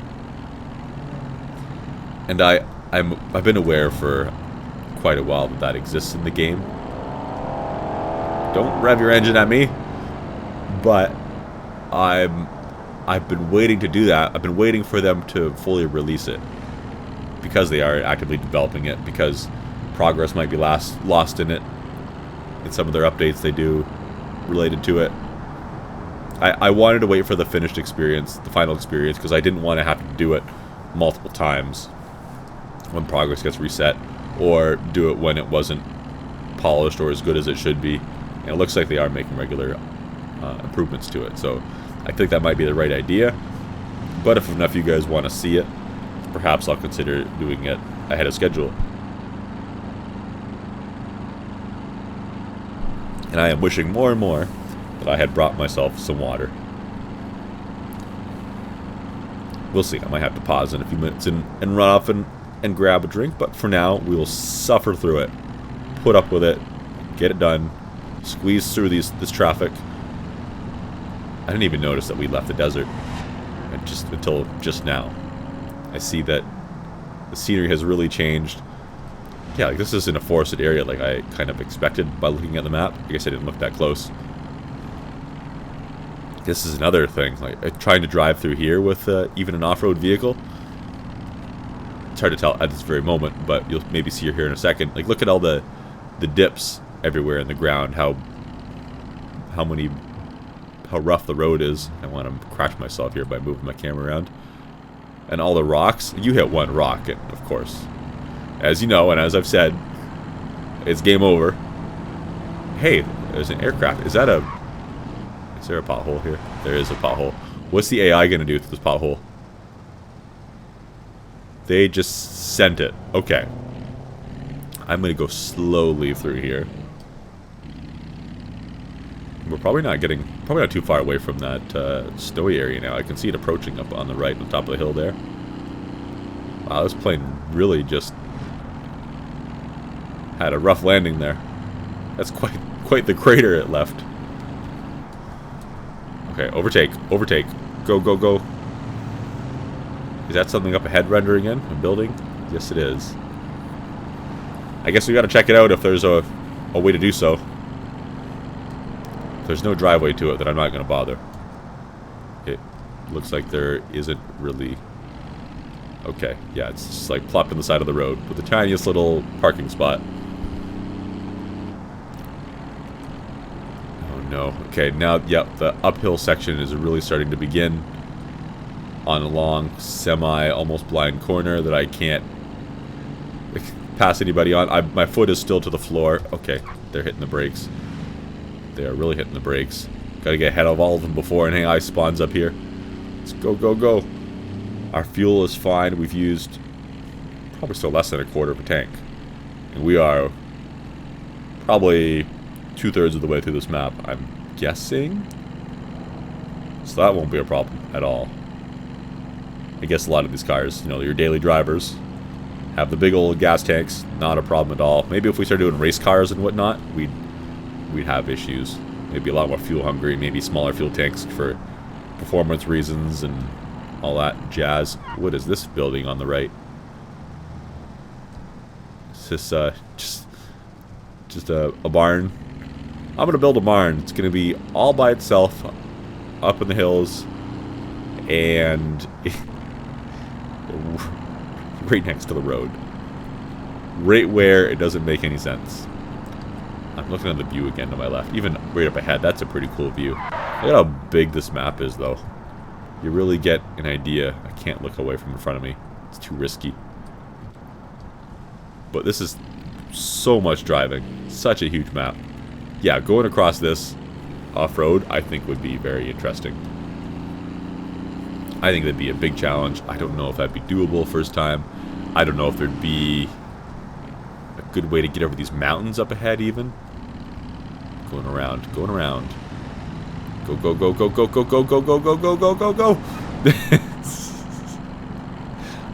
And I've been aware for quite a while that exists in the game. Don't rev your engine at me. But I'm I've been waiting to do that. I've been waiting for them to fully release it, because they are actively developing it, because progress might be lost in it in some of their updates they do related to it. I wanted to wait for the finished experience, the final experience, because I didn't want to have to do it multiple times when progress gets reset, or do it when it wasn't polished or as good as it should be. And it looks like they are making regular improvements to it, so I think that might be the right idea. But if enough of you guys want to see it, perhaps I'll consider doing it ahead of schedule. And I am wishing more and more that I had brought myself some water. We'll see. I might have to pause in a few minutes and run off and grab a drink, but for now, we will suffer through it. Put up with it. Get it done. Squeeze through this traffic. I didn't even notice that we left the desert until just now. I see that the scenery has really changed. Yeah, like this isn't a forested area like I kind of expected by looking at the map. I guess I didn't look that close. This is another thing, like trying to drive through here with even an off-road vehicle. It's hard to tell at this very moment, but you'll maybe see here in a second. Like, look at all the dips everywhere in the ground. How rough the road is. I want to crash myself here by moving my camera around. And all the rocks. You hit one rock, and of course, as you know, and as I've said, it's game over. Hey, there's an aircraft. Is there a pothole here? There is a pothole. What's the AI gonna do to this pothole? They just sent it. Okay. I'm gonna go slowly through here. We're probably not too far away from that snowy area now. I can see it approaching up on the right, on top of the hill there. Wow, this plane really just had a rough landing there. That's quite the crater it left. Okay, overtake. Go, go, go. Is that something up ahead rendering in? A building? Yes, it is. I guess we gotta check it out if there's a way to do so. If there's no driveway to it, then I'm not gonna bother. It looks like there isn't really... Okay, yeah, it's just like plopped on the side of the road with the tiniest little parking spot. No. Okay, now, yep, the uphill section is really starting to begin on a long, almost blind corner that I can't pass anybody on. My foot is still to the floor. Okay, they're hitting the brakes. They are really hitting the brakes. Gotta get ahead of all of them before an AI spawns up here. Let's go, go, go. Our fuel is fine. We've used probably still less than a quarter of a tank. And we are probably 2/3 of the way through this map, I'm guessing. So that won't be a problem at all. I guess a lot of these cars, you know, your daily drivers, have the big old gas tanks. Not a problem at all. Maybe if we start doing race cars and whatnot, we'd have issues. Maybe a lot more fuel hungry, maybe smaller fuel tanks for performance reasons and all that jazz. What is this building on the right? Is this just a barn? I'm gonna build a barn. It's gonna be all by itself, up in the hills, and right next to the road, right where it doesn't make any sense. I'm looking at the view again to my left, even right up ahead. That's a pretty cool view. Look at how big this map is, though. You really get an idea. I can't look away from in front of me. It's too risky. But this is so much driving. Such a huge map. Yeah, going across this off-road, I think would be very interesting. I think that'd be a big challenge. I don't know if that'd be doable first time. I don't know if there'd be a good way to get over these mountains up ahead even. Going around, going around. Go, go, go, go, go, go, go, go, go, go, go, go, go, go.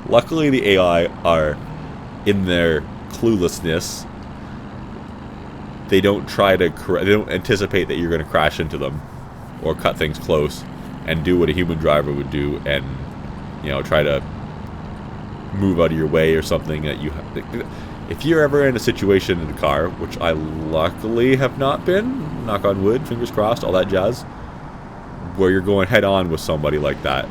Luckily the AI are in their cluelessness. They don't try to they don't anticipate that you're going to crash into them or cut things close and do what a human driver would do and, you know, try to move out of your way or something that you have. If you're ever in a situation in a car, which I luckily have not been, knock on wood, fingers crossed, all that jazz, where you're going head on with somebody like that.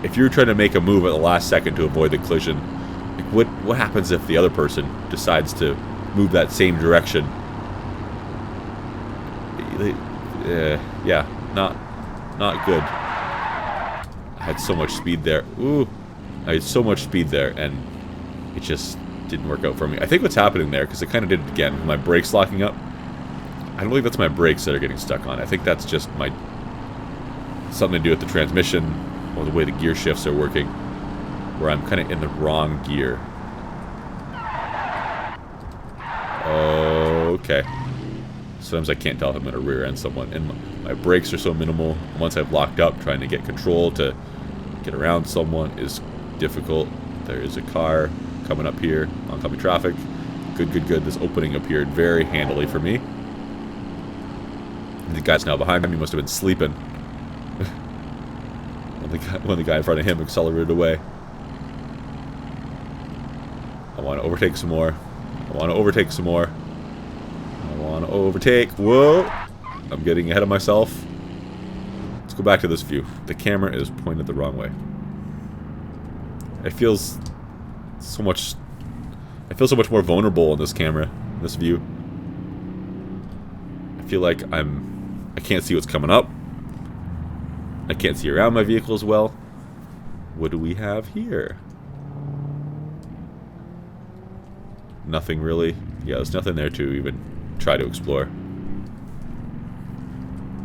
If you're trying to make a move at the last second to avoid the collision, like what happens if the other person decides to move that same direction? Yeah, not good. I had so much speed there. Ooh, I had so much speed there, and it just didn't work out for me. I think what's happening there, because I kind of did it again, with my brakes locking up. I don't believe that's my brakes that are getting stuck on. I think that's just something to do with the transmission or the way the gear shifts are working, where I'm kind of in the wrong gear. Okay. Sometimes I can't tell if I'm going to rear end someone, and my brakes are so minimal. Once I've locked up, trying to get control to get around someone is difficult. There is a car coming up here, oncoming traffic. Good. This opening appeared very handily for me. The guy's now behind me. Must have been sleeping when the guy in front of him accelerated away. I want to overtake some more. Whoa! I'm getting ahead of myself. Let's go back to this view. The camera is pointed the wrong way. It feels so much more vulnerable in this camera, in this view. I feel like I can't see what's coming up. I can't see around my vehicle as well. What do we have here? Nothing really. Yeah, there's nothing there to even try to explore.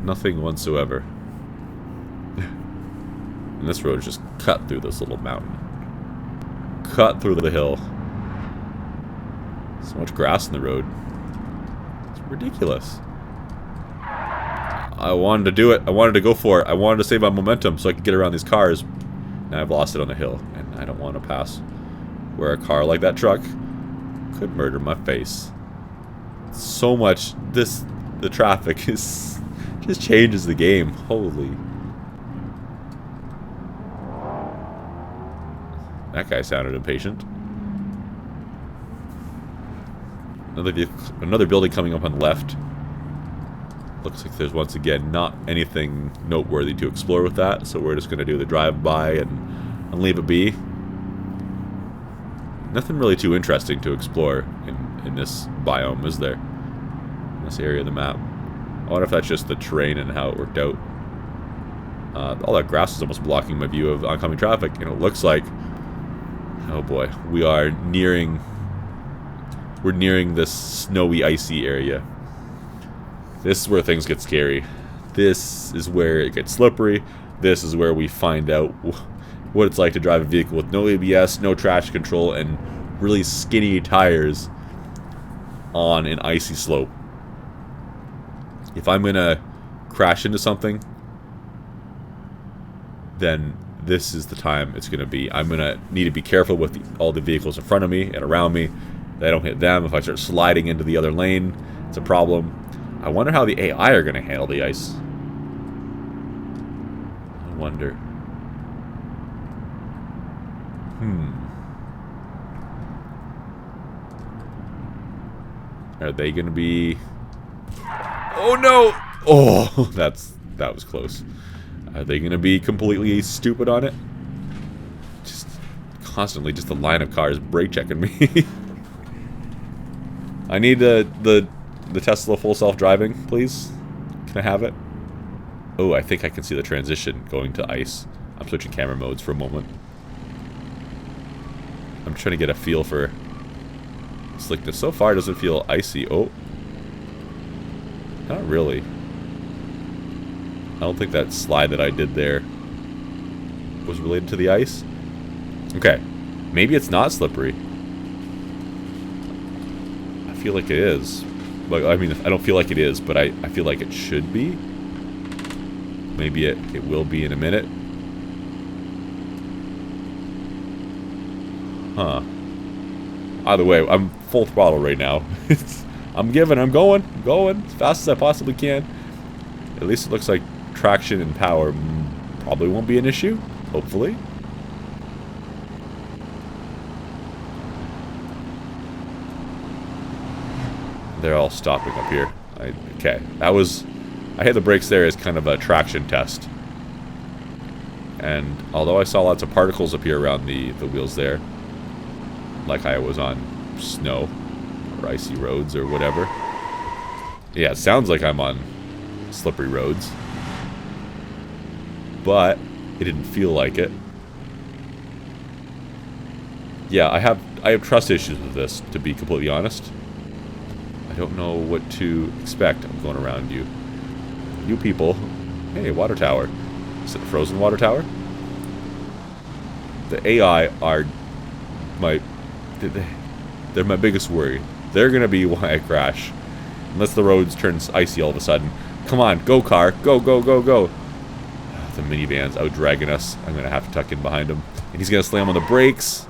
Nothing whatsoever. And this road is just cut through this little mountain. Cut through the hill. So much grass in the road. It's ridiculous. I wanted to do it. I wanted to go for it. I wanted to save my momentum so I could get around these cars. Now I've lost it on the hill, and I don't want to pass where a car like that truck could murder my face. So much. The traffic is just changes the game. Holy. That guy sounded impatient. Another building coming up on the left. Looks like there's once again not anything noteworthy to explore with that, so we're just going to do the drive-by and leave it be. Nothing really too interesting to explore in this biome, is there? In this area of the map. I wonder if that's just the terrain and how it worked out. All that grass is almost blocking my view of oncoming traffic, and it looks like... Oh boy, we're nearing this snowy, icy area. This is where things get scary. This is where it gets slippery. This is where we find out what it's like to drive a vehicle with no ABS, no traction control, and really skinny tires on an icy slope. If I'm gonna crash into something, then this is the time it's gonna be. I'm gonna need to be careful with all the vehicles in front of me and around me, that I don't hit them. If I start sliding into the other lane, it's a problem. I wonder how the AI are gonna handle the ice. I wonder. Are they gonna be... Oh no! Oh, that was close. Are they gonna be completely stupid on it? Just constantly, just a line of cars brake checking me. I need the Tesla full self-driving, please. Can I have it? Oh, I think I can see the transition going to ice. I'm switching camera modes for a moment. I'm trying to get a feel for slickness. So far, it doesn't feel icy. Oh. Not really. I don't think that slide that I did there was related to the ice. Okay. Maybe it's not slippery. I feel like it is. But, I mean, I don't feel like it is, but I feel like it should be. Maybe it will be in a minute. Huh. Either way, I'm full throttle right now. I'm going as fast as I possibly can. At least it looks like traction and power probably won't be an issue. Hopefully. They're all stopping up here. Okay, that was I hit the brakes there as kind of a traction test. And although I saw lots of particles appear around the wheels there, like I was on snow or icy roads or whatever. Yeah, it sounds like I'm on slippery roads, but it didn't feel like it. Yeah, I have trust issues with this, to be completely honest. I don't know what to expect. I'm going around you. You people. Hey, water tower. Is it a frozen water tower? The AI are they're my biggest worry. They're gonna be why I crash. Unless the roads turn icy all of a sudden. Come on, go car. Go, go, go, go. The minivan's out dragging us. I'm gonna have to tuck in behind him. And he's gonna slam on the brakes.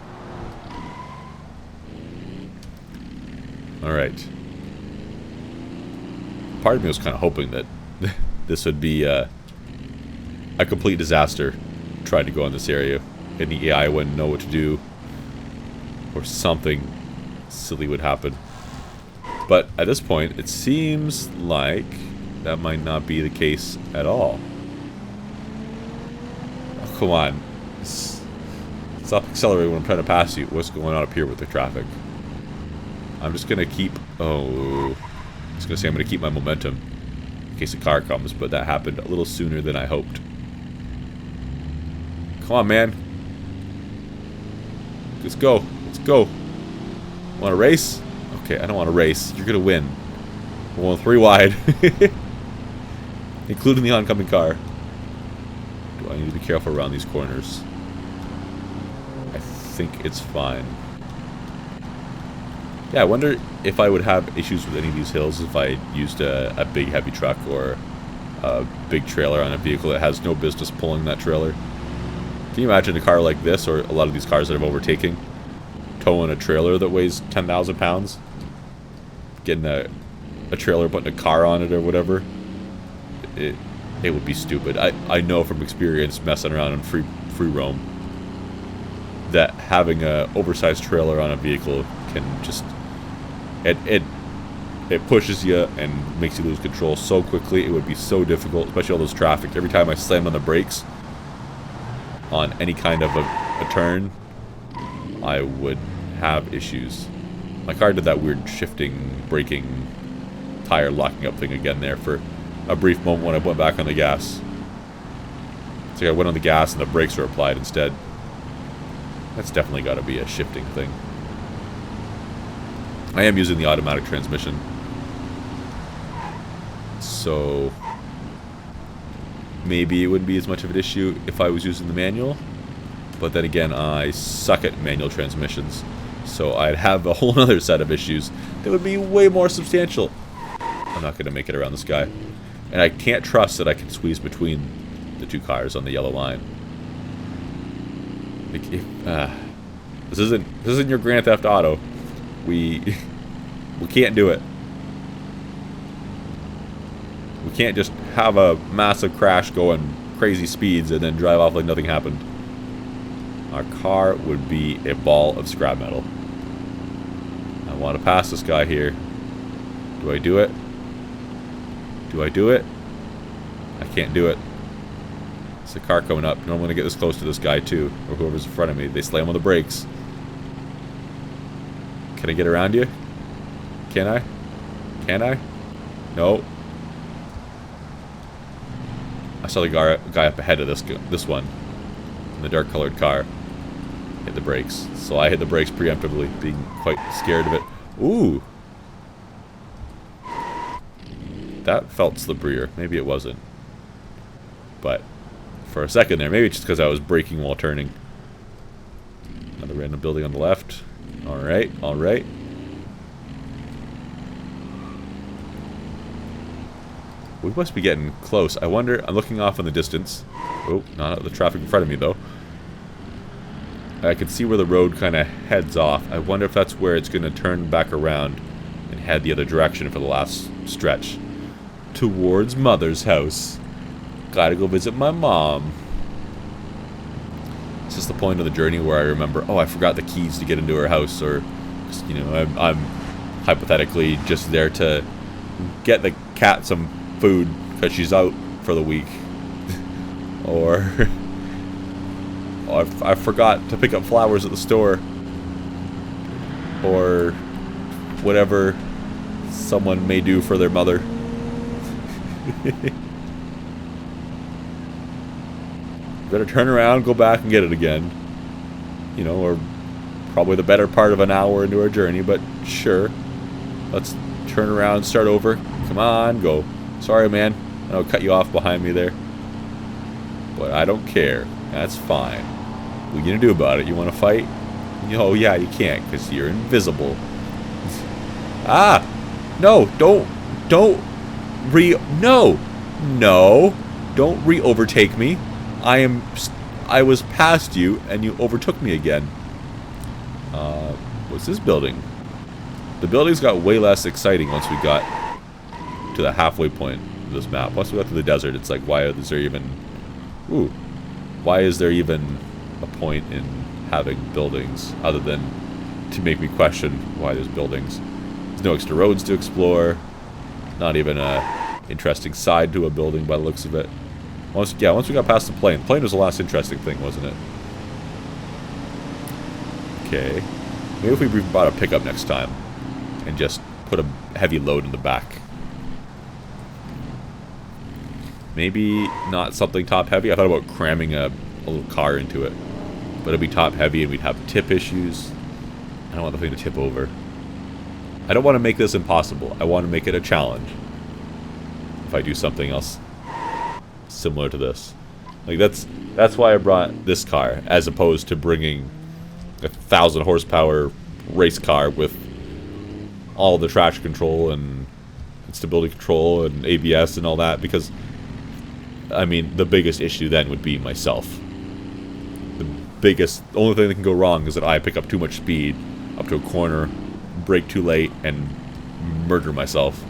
Alright. Part of me was kind of hoping that this would be a complete disaster trying to go in this area. And the AI wouldn't know what to do. Or something silly would happen. But at this point, it seems like that might not be the case at all. Oh, come on. Stop accelerating when I'm trying to pass you. What's going on up here with the traffic? I'm just going to keep... Oh. I was going to say I'm going to keep my momentum in case a car comes, but that happened a little sooner than I hoped. Come on, man. Let's go. Let's go. Want to race? Okay, I don't want to race. You're going to win. We're going 3 wide. Including the oncoming car. Do I need to be careful around these corners? I think it's fine. Yeah, I wonder if I would have issues with any of these hills if I used a big heavy truck or a big trailer on a vehicle that has no business pulling that trailer. Can you imagine a car like this, or a lot of these cars that I'm overtaking, towing a trailer that weighs 10,000 pounds? Getting a trailer, putting a car on it or whatever? It would be stupid. I know from experience messing around in free roam that having a oversized trailer on a vehicle can just... It pushes you and makes you lose control so quickly. It would be so difficult, especially all those traffic. Every time I slammed on the brakes on any kind of a turn, I would have issues. My car did that weird shifting, braking, tire locking up thing again there for a brief moment when I went back on the gas. So I went on the gas and the brakes were applied instead. That's definitely got to be a shifting thing. I am using the automatic transmission, so maybe it wouldn't be as much of an issue if I was using the manual. But then again, I suck at manual transmissions, so I'd have a whole other set of issues that would be way more substantial. I'm not going to make it around this guy. And I can't trust that I can squeeze between the 2 cars on the yellow line. This isn't your Grand Theft Auto. We can't do it. We can't just have a massive crash going crazy speeds and then drive off like nothing happened. Our car would be a ball of scrap metal. I want to pass this guy here. Do I do it? Do I do it? I can't do it. It's a car coming up. Normally when I get this close to this guy too, or whoever's in front of me, they slam on the brakes. Can I get around you? Can I? Can I? No. I saw the guy up ahead of this one in the dark colored car hit the brakes, so I hit the brakes preemptively, being quite scared of it. Ooh, that felt slipperier. Maybe it wasn't, but for a second there, maybe just because I was braking while turning. Another random building on the left. All right, all right. We must be getting close. I wonder, I'm looking off in the distance. Oh, not the traffic in front of me, though. I can see where the road kind of heads off. I wonder if that's where it's going to turn back around and head the other direction for the last stretch. Towards Mother's house. Gotta go visit my mom. Is this the point of the journey where I remember, oh, I forgot the keys to get into her house, or, you know, I'm hypothetically just there to get the cat some food because she's out for the week. Or I forgot to pick up flowers at the store. Or whatever someone may do for their mother. Better turn around, go back and get it again. You know, or probably the better part of an hour into our journey, but sure. Let's turn around, start over. Come on, go. Sorry, man. I'll cut you off behind me there. But I don't care. That's fine. What are you gonna do about it? You wanna fight? Oh, yeah, you can't, because you're invisible. Ah! No, don't don't re-overtake me. I was past you, and you overtook me again. What's this building? The buildings got way less exciting once we got to the halfway point of this map. Once we got to the desert, it's like, why is there even... Ooh. Why is there even a point in having buildings other than to make me question why there's buildings? There's no extra roads to explore. Not even a interesting side to a building by the looks of it. Once we got past the plane. The plane was the last interesting thing, wasn't it? Okay. Maybe if we brought a pickup next time and just put a heavy load in the back. Maybe not something top heavy. I thought about cramming a little car into it. But it'd be top heavy and we'd have tip issues. I don't want the thing to tip over. I don't want to make this impossible. I want to make it a challenge. If I do something else similar to this. Like that's why I brought this car as opposed to bringing a 1,000 horsepower race car with all the traction control and stability control and ABS and all that, because I mean the biggest issue then would be myself. The only thing that can go wrong is that I pick up too much speed up to a corner, brake too late, and murder myself.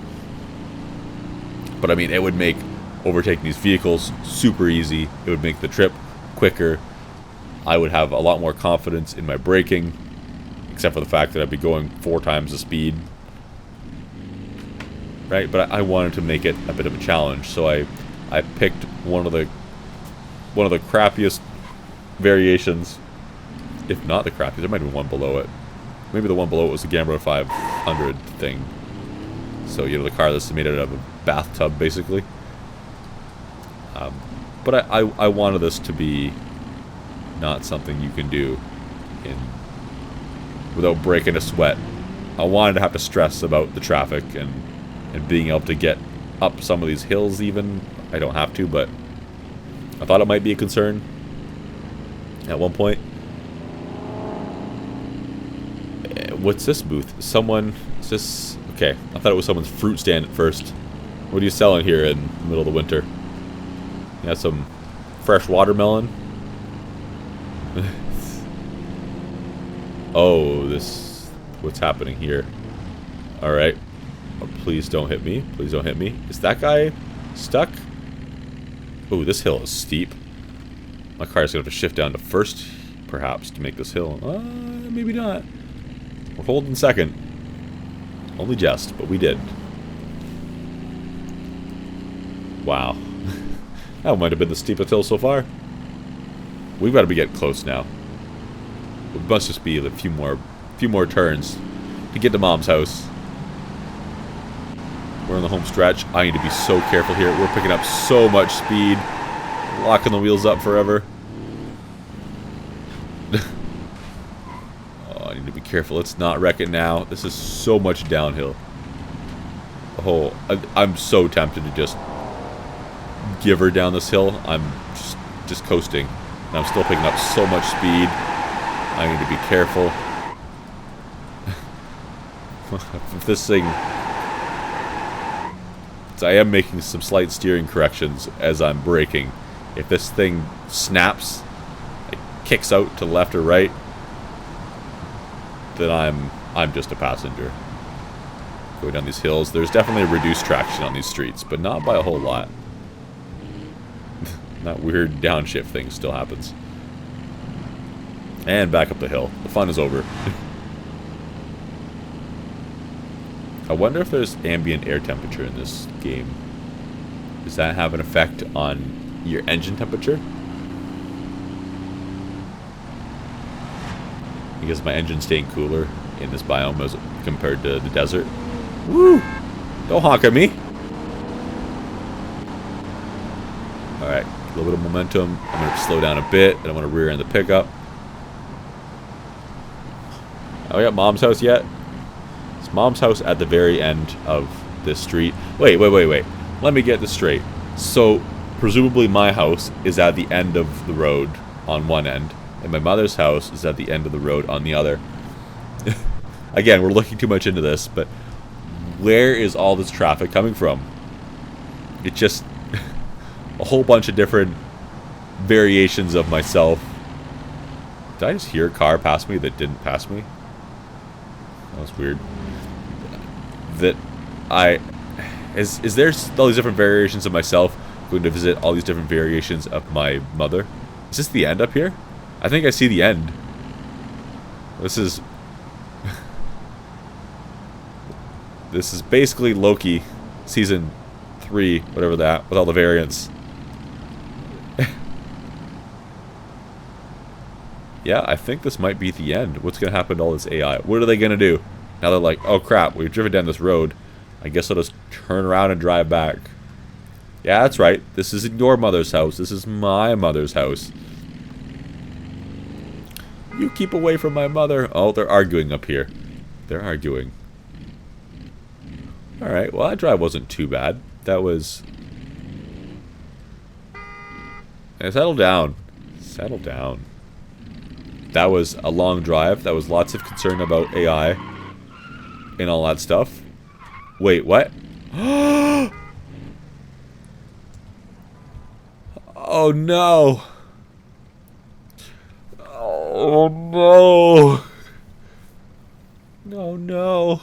But I mean, it would make overtaking these vehicles super easy. It would make the trip quicker. I would have a lot more confidence in my braking, except for the fact that I'd be going 4 times the speed. Right? But I wanted to make it a bit of a challenge, so I picked one of the crappiest variations, if not the crappiest. There might have been one below it. Maybe the one below it was the Gambler 500 thing. So, you know, the car that's made out of a bathtub, basically. But I wanted this to be not something you can do without breaking a sweat. I wanted to have to stress about the traffic and being able to get up some of these hills even. I don't have to, but I thought it might be a concern at one point. What's this booth? Is this... Okay, I thought it was someone's fruit stand at first. What are you selling here in the middle of the winter? You got some fresh watermelon? Oh, what's happening here? Alright. Oh, please don't hit me. Please don't hit me. Is that guy stuck? Oh, this hill is steep. My car's going to have to shift down to first, perhaps, to make this hill. Maybe not. We're holding second. Only just, but we did. Wow. That might have been the steepest hill so far. We've got to be getting close now. It must just be a few more turns to get to Mom's house. We're on the home stretch. I need to be so careful here. We're picking up so much speed. Locking the wheels up forever. Oh, I need to be careful. Let's not wreck it now. This is so much downhill. Oh, I'm so tempted to just give her down this hill. I'm just coasting. And I'm still picking up so much speed. I need to be careful. If this thing... So I am making some slight steering corrections as I'm braking. If this thing snaps, it kicks out to the left or right, then I'm just a passenger. Going down these hills. There's definitely a reduced traction on these streets, but not by a whole lot. That weird downshift thing still happens. And back up the hill. The fun is over. I wonder if there's ambient air temperature in this game. Does that have an effect on your engine temperature? Because my engine's staying cooler in this biome as compared to the desert. Woo! Don't honk at me! Alright, a little bit of momentum. I'm going to slow down a bit, and I'm going to rear end the pickup. Oh, we got Mom's house yet? Is Mom's house at the very end of this street? Wait. Let me get this straight. So, presumably my house is at the end of the road on one end, and my mother's house is at the end of the road on the other. Again, we're looking too much into this, but where is all this traffic coming from? It's just a whole bunch of different variations of myself. Did I just hear a car pass me that didn't pass me? That was weird. Is there all these different variations of myself going to visit all these different variations of my mother? Is this the end up here? I think I see the end. This is basically Loki season 3, whatever that, with all the variants. Yeah, I think this might be the end. What's going to happen to all this AI? What are they going to do? Now they're like, oh crap, we've driven down this road. I guess I'll just turn around and drive back. Yeah, that's right. This isn't your mother's house. This is my mother's house. You keep away from my mother. Oh, they're arguing up here. They're arguing. Alright, well that drive wasn't too bad. That was... Hey, settle down. Settle down. That was a long drive. That was lots of concern about AI and all that stuff. Wait, what? Oh no! Oh no! No, no!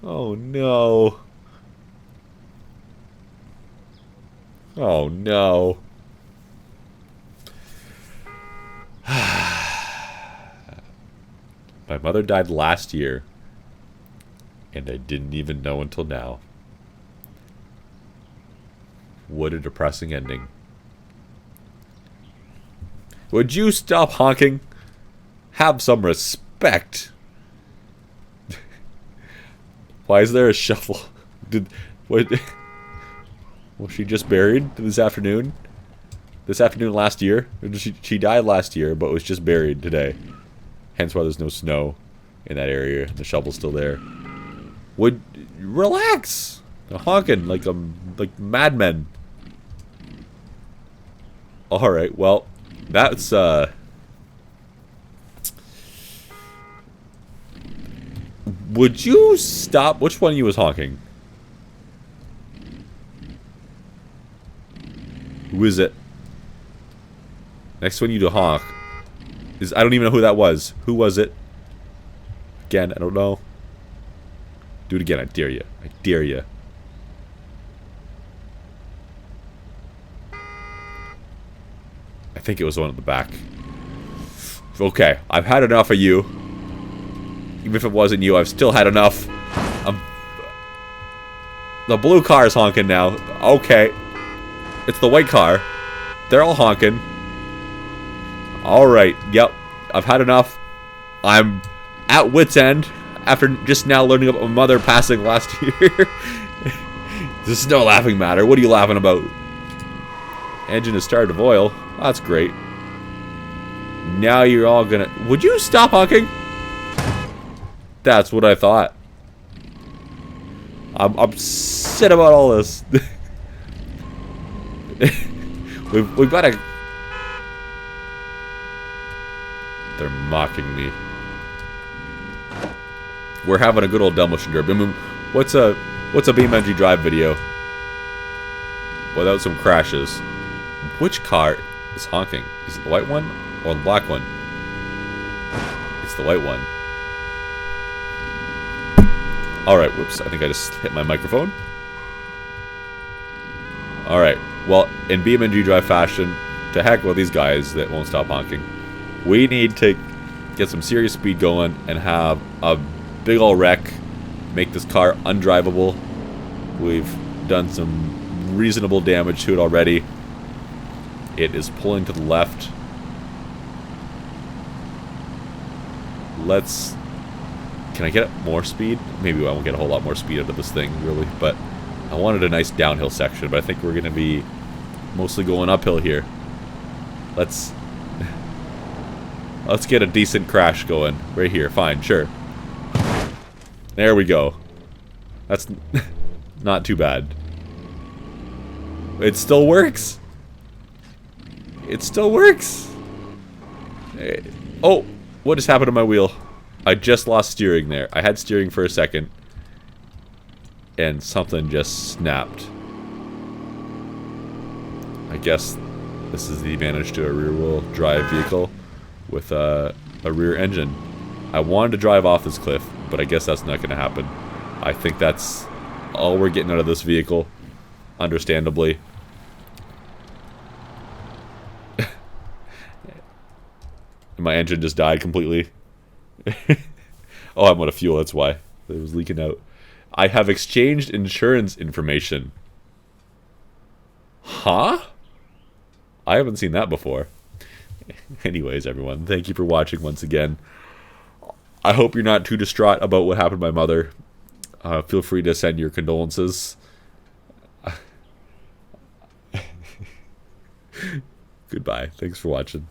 Oh no! Oh no! My mother died last year, and I didn't even know until now. What a depressing ending. Would you stop honking? Have some respect. Why is there a shovel? Was she just buried this afternoon? This afternoon last year? She died last year, but was just buried today. Hence why there's no snow in that area. The shovel's still there. Would relax. They're honking like madmen. All right, well, that's Would you stop? Which one of you was honking? Who is it? Next one you to honk is, I don't even know who that was. Who was it? Again, I don't know. Do it again, I dare you. I dare you. I think it was the one at the back. Okay, I've had enough of you. Even if it wasn't you, I've still had enough. The blue car is honking now. Okay. It's the white car. They're all honking. Alright, yep. I've had enough. I'm at wit's end after just now learning about my mother passing last year. This is no laughing matter. What are you laughing about? Engine has started to boil. That's great. Now you're all gonna... Would you stop honking? That's what I thought. I'm upset about all this. We've got to... They're mocking me. We're having a good old demolition derby. I mean, what's a BeamNG.drive video without some crashes? Which car is honking? Is it the white one or the black one? It's the white one. Alright, whoops, I think I just hit my microphone. Alright, well, in BeamNG.drive fashion, to heck with these guys that won't stop honking. We need to get some serious speed going and have a big ol' wreck make this car undrivable. We've done some reasonable damage to it already. It is pulling to the left. Can I get more speed? Maybe I won't get a whole lot more speed out of this thing, really, but I wanted a nice downhill section, but I think we're going to be mostly going uphill here. Let's get a decent crash going right here. Fine, sure. There we go. That's not too bad. It still works. It still works. Oh, what just happened to my wheel? I just lost steering there. I had steering for a second, and something just snapped. I guess this is the advantage to a rear-wheel drive vehicle with a rear engine. I wanted to drive off this cliff, but I guess that's not going to happen. I think that's all we're getting out of this vehicle, understandably. My engine just died completely. Oh, I'm out of fuel, that's why. It was leaking out. I have exchanged insurance information. Huh? I haven't seen that before. Anyways, everyone, thank you for watching once again. I hope you're not too distraught about what happened to my mother. Feel free to send your condolences. Goodbye. Thanks for watching.